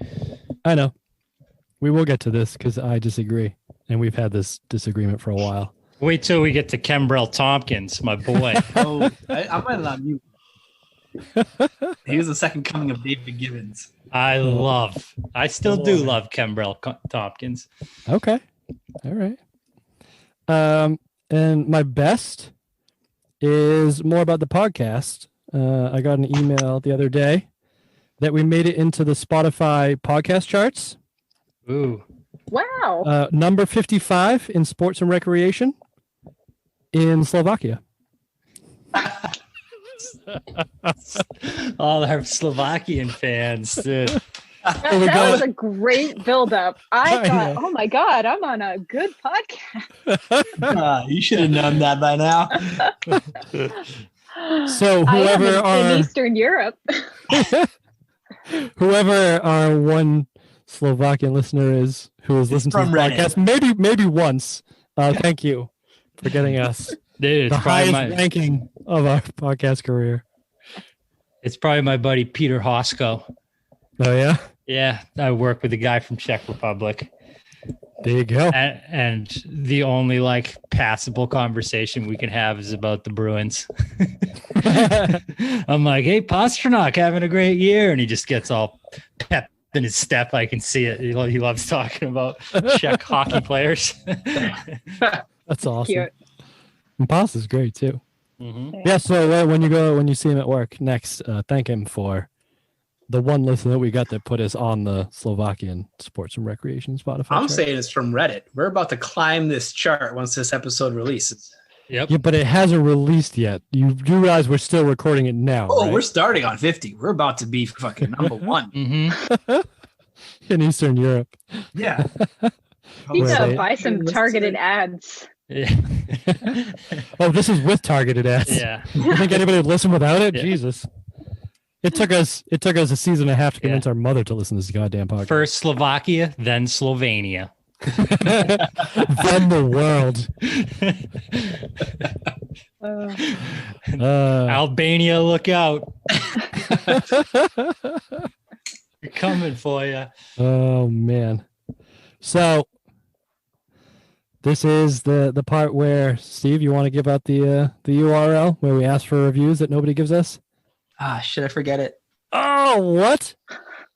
I know. We will get to this because I disagree, and we've had this disagreement for a while. Wait till we get to Kembrell Tompkins, my boy. I might not mute. He was the second coming of David Gibbons. I still do love Kembrell Tompkins. Okay. All right. And my best is more about the podcast. I got an email the other day that we made it into the Spotify podcast charts. Ooh. Wow. Number 55 in sports and recreation in Slovakia. All our Slovakian fans, dude. That was a great build-up. I thought, oh my God, I'm on a good podcast. You should have known that by now. So whoever in Eastern Europe. Whoever our one Slovakian listener is who has listened to this podcast, maybe once. Thank you for getting us Dude, the highest ranking of our podcast career. It's probably my buddy Peter Hosko. Oh yeah? Yeah, I work with a guy from Czech Republic. There you go. And the only like passable conversation we can have is about the Bruins. I'm like, hey, Pastrnak having a great year. And he just gets all pep in his step. I can see it. He loves talking about Czech hockey players. That's awesome. Cute. And Pasta's great too. Mm-hmm. Yeah, so when you see him at work next, thank him for the one listener that we got that put us on the Slovakian sports and recreation Spotify. I'm chart. saying it's from Reddit. We're about to climb this chart once this episode releases. Yep. Yeah, but it hasn't released yet. You do realize we're still recording it now. Oh, right? we're starting on 50. We're about to be fucking number one. Mm-hmm. In Eastern Europe. Yeah. You Right. know, buy some targeted ads. Yeah. Oh, this is with targeted ads. Yeah. You think anybody would listen without it? Yeah. Jesus. It took us a season and a half to convince our mother to listen to this goddamn podcast. First Slovakia, then Slovenia. Then the world. Albania, look out. We're coming for you. Oh man. So this is the part where, Steve, you want to give out the URL where we ask for reviews that nobody gives us? Should I forget it? Oh, what?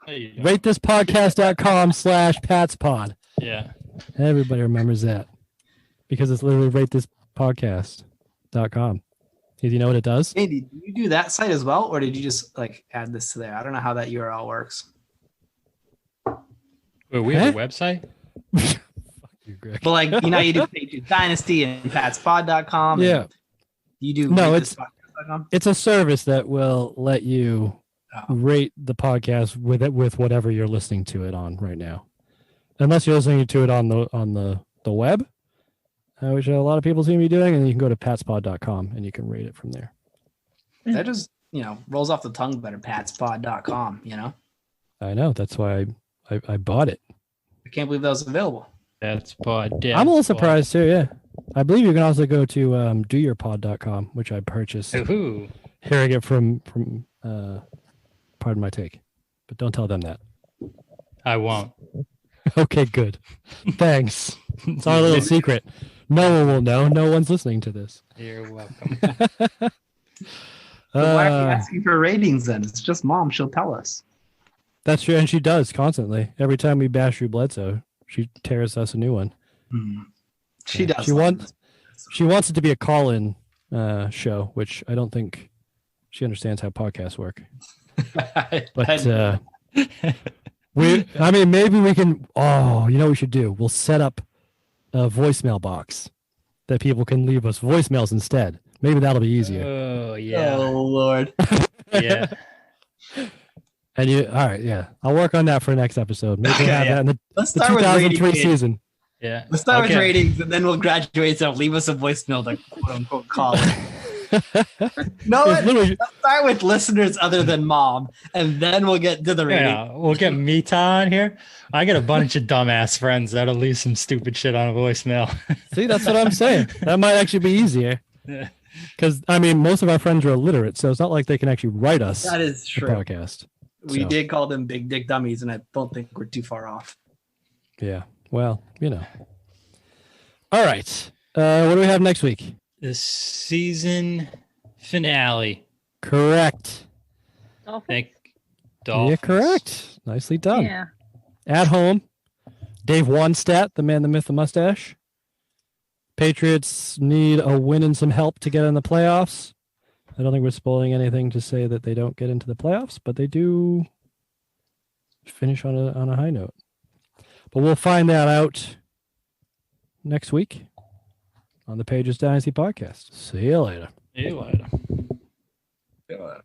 RateThisPodcast.com/PatsPod. Yeah. Everybody remembers that because it's literally RateThisPodcast.com. Do you know what it does? Hey, did you do that site as well, or did you just like add this to there? I don't know how that URL works. Wait, we have a website? Fuck you, Greg. But like, you know, you do Dynasty and patspod.com. Yeah. You do it's a service that will let you rate the podcast with whatever you're listening to it on right now, unless you're listening to it on the web, which a lot of people seem to be doing, and you can go to patspod.com and you can rate it from there. That just rolls off the tongue better. Patspod.com. I know, that's why I bought it. I can't believe that was available. That's pod. Yeah, I'm a little surprised too. Yeah, I believe you can also go to doyourpod.com, which I purchased. Ooh. Hearing it from pardon my take, but don't tell them that. I won't. Okay, good. Thanks. It's our little secret. No one will know. No one's listening to this. You're welcome. So why are you asking for ratings then? It's just Mom. She'll tell us. That's true, and she does constantly. Every time we bash Drew Bledsoe, she tears us a new one. She does. She wants it to be a call-in show, which I don't think she understands how podcasts work. But maybe we can. Oh, you know what we should do? We'll set up a voicemail box that people can leave us voicemails instead. Maybe that'll be easier. Oh yeah. Oh Lord. Yeah. And all right, yeah. I'll work on that for next episode. Maybe we'll have that in the Let's start with 2003 ratings. season. Yeah. Let's start with ratings, and then we'll graduate. So leave us a voicemail to quote unquote call. No, It's literally- let's start with listeners other than mom, and then we'll get to the rating. Yeah, we'll get Mita on here. I got a bunch of dumbass friends that'll leave some stupid shit on a voicemail. See, that's what I'm saying. That might actually be easier. Yeah. Because, I mean, most of our friends are illiterate, so it's not like they can actually write us That is a true. podcast. We So. did call them big dick dummies, and I don't think we're too far off. Yeah. Well, you know. All right. What do we have next week? The season finale. Correct. Dolphins? Thank Yeah, Dolphins. correct. Nicely done. Yeah. At home, Dave Wannstedt, the man, the myth, the mustache. Patriots need a win and some help to get in the playoffs. I don't think we're spoiling anything to say that they don't get into the playoffs, but they do finish on a high note. But we'll find that out next week on the Patriots Dynasty podcast. See you later. See you later. Yeah.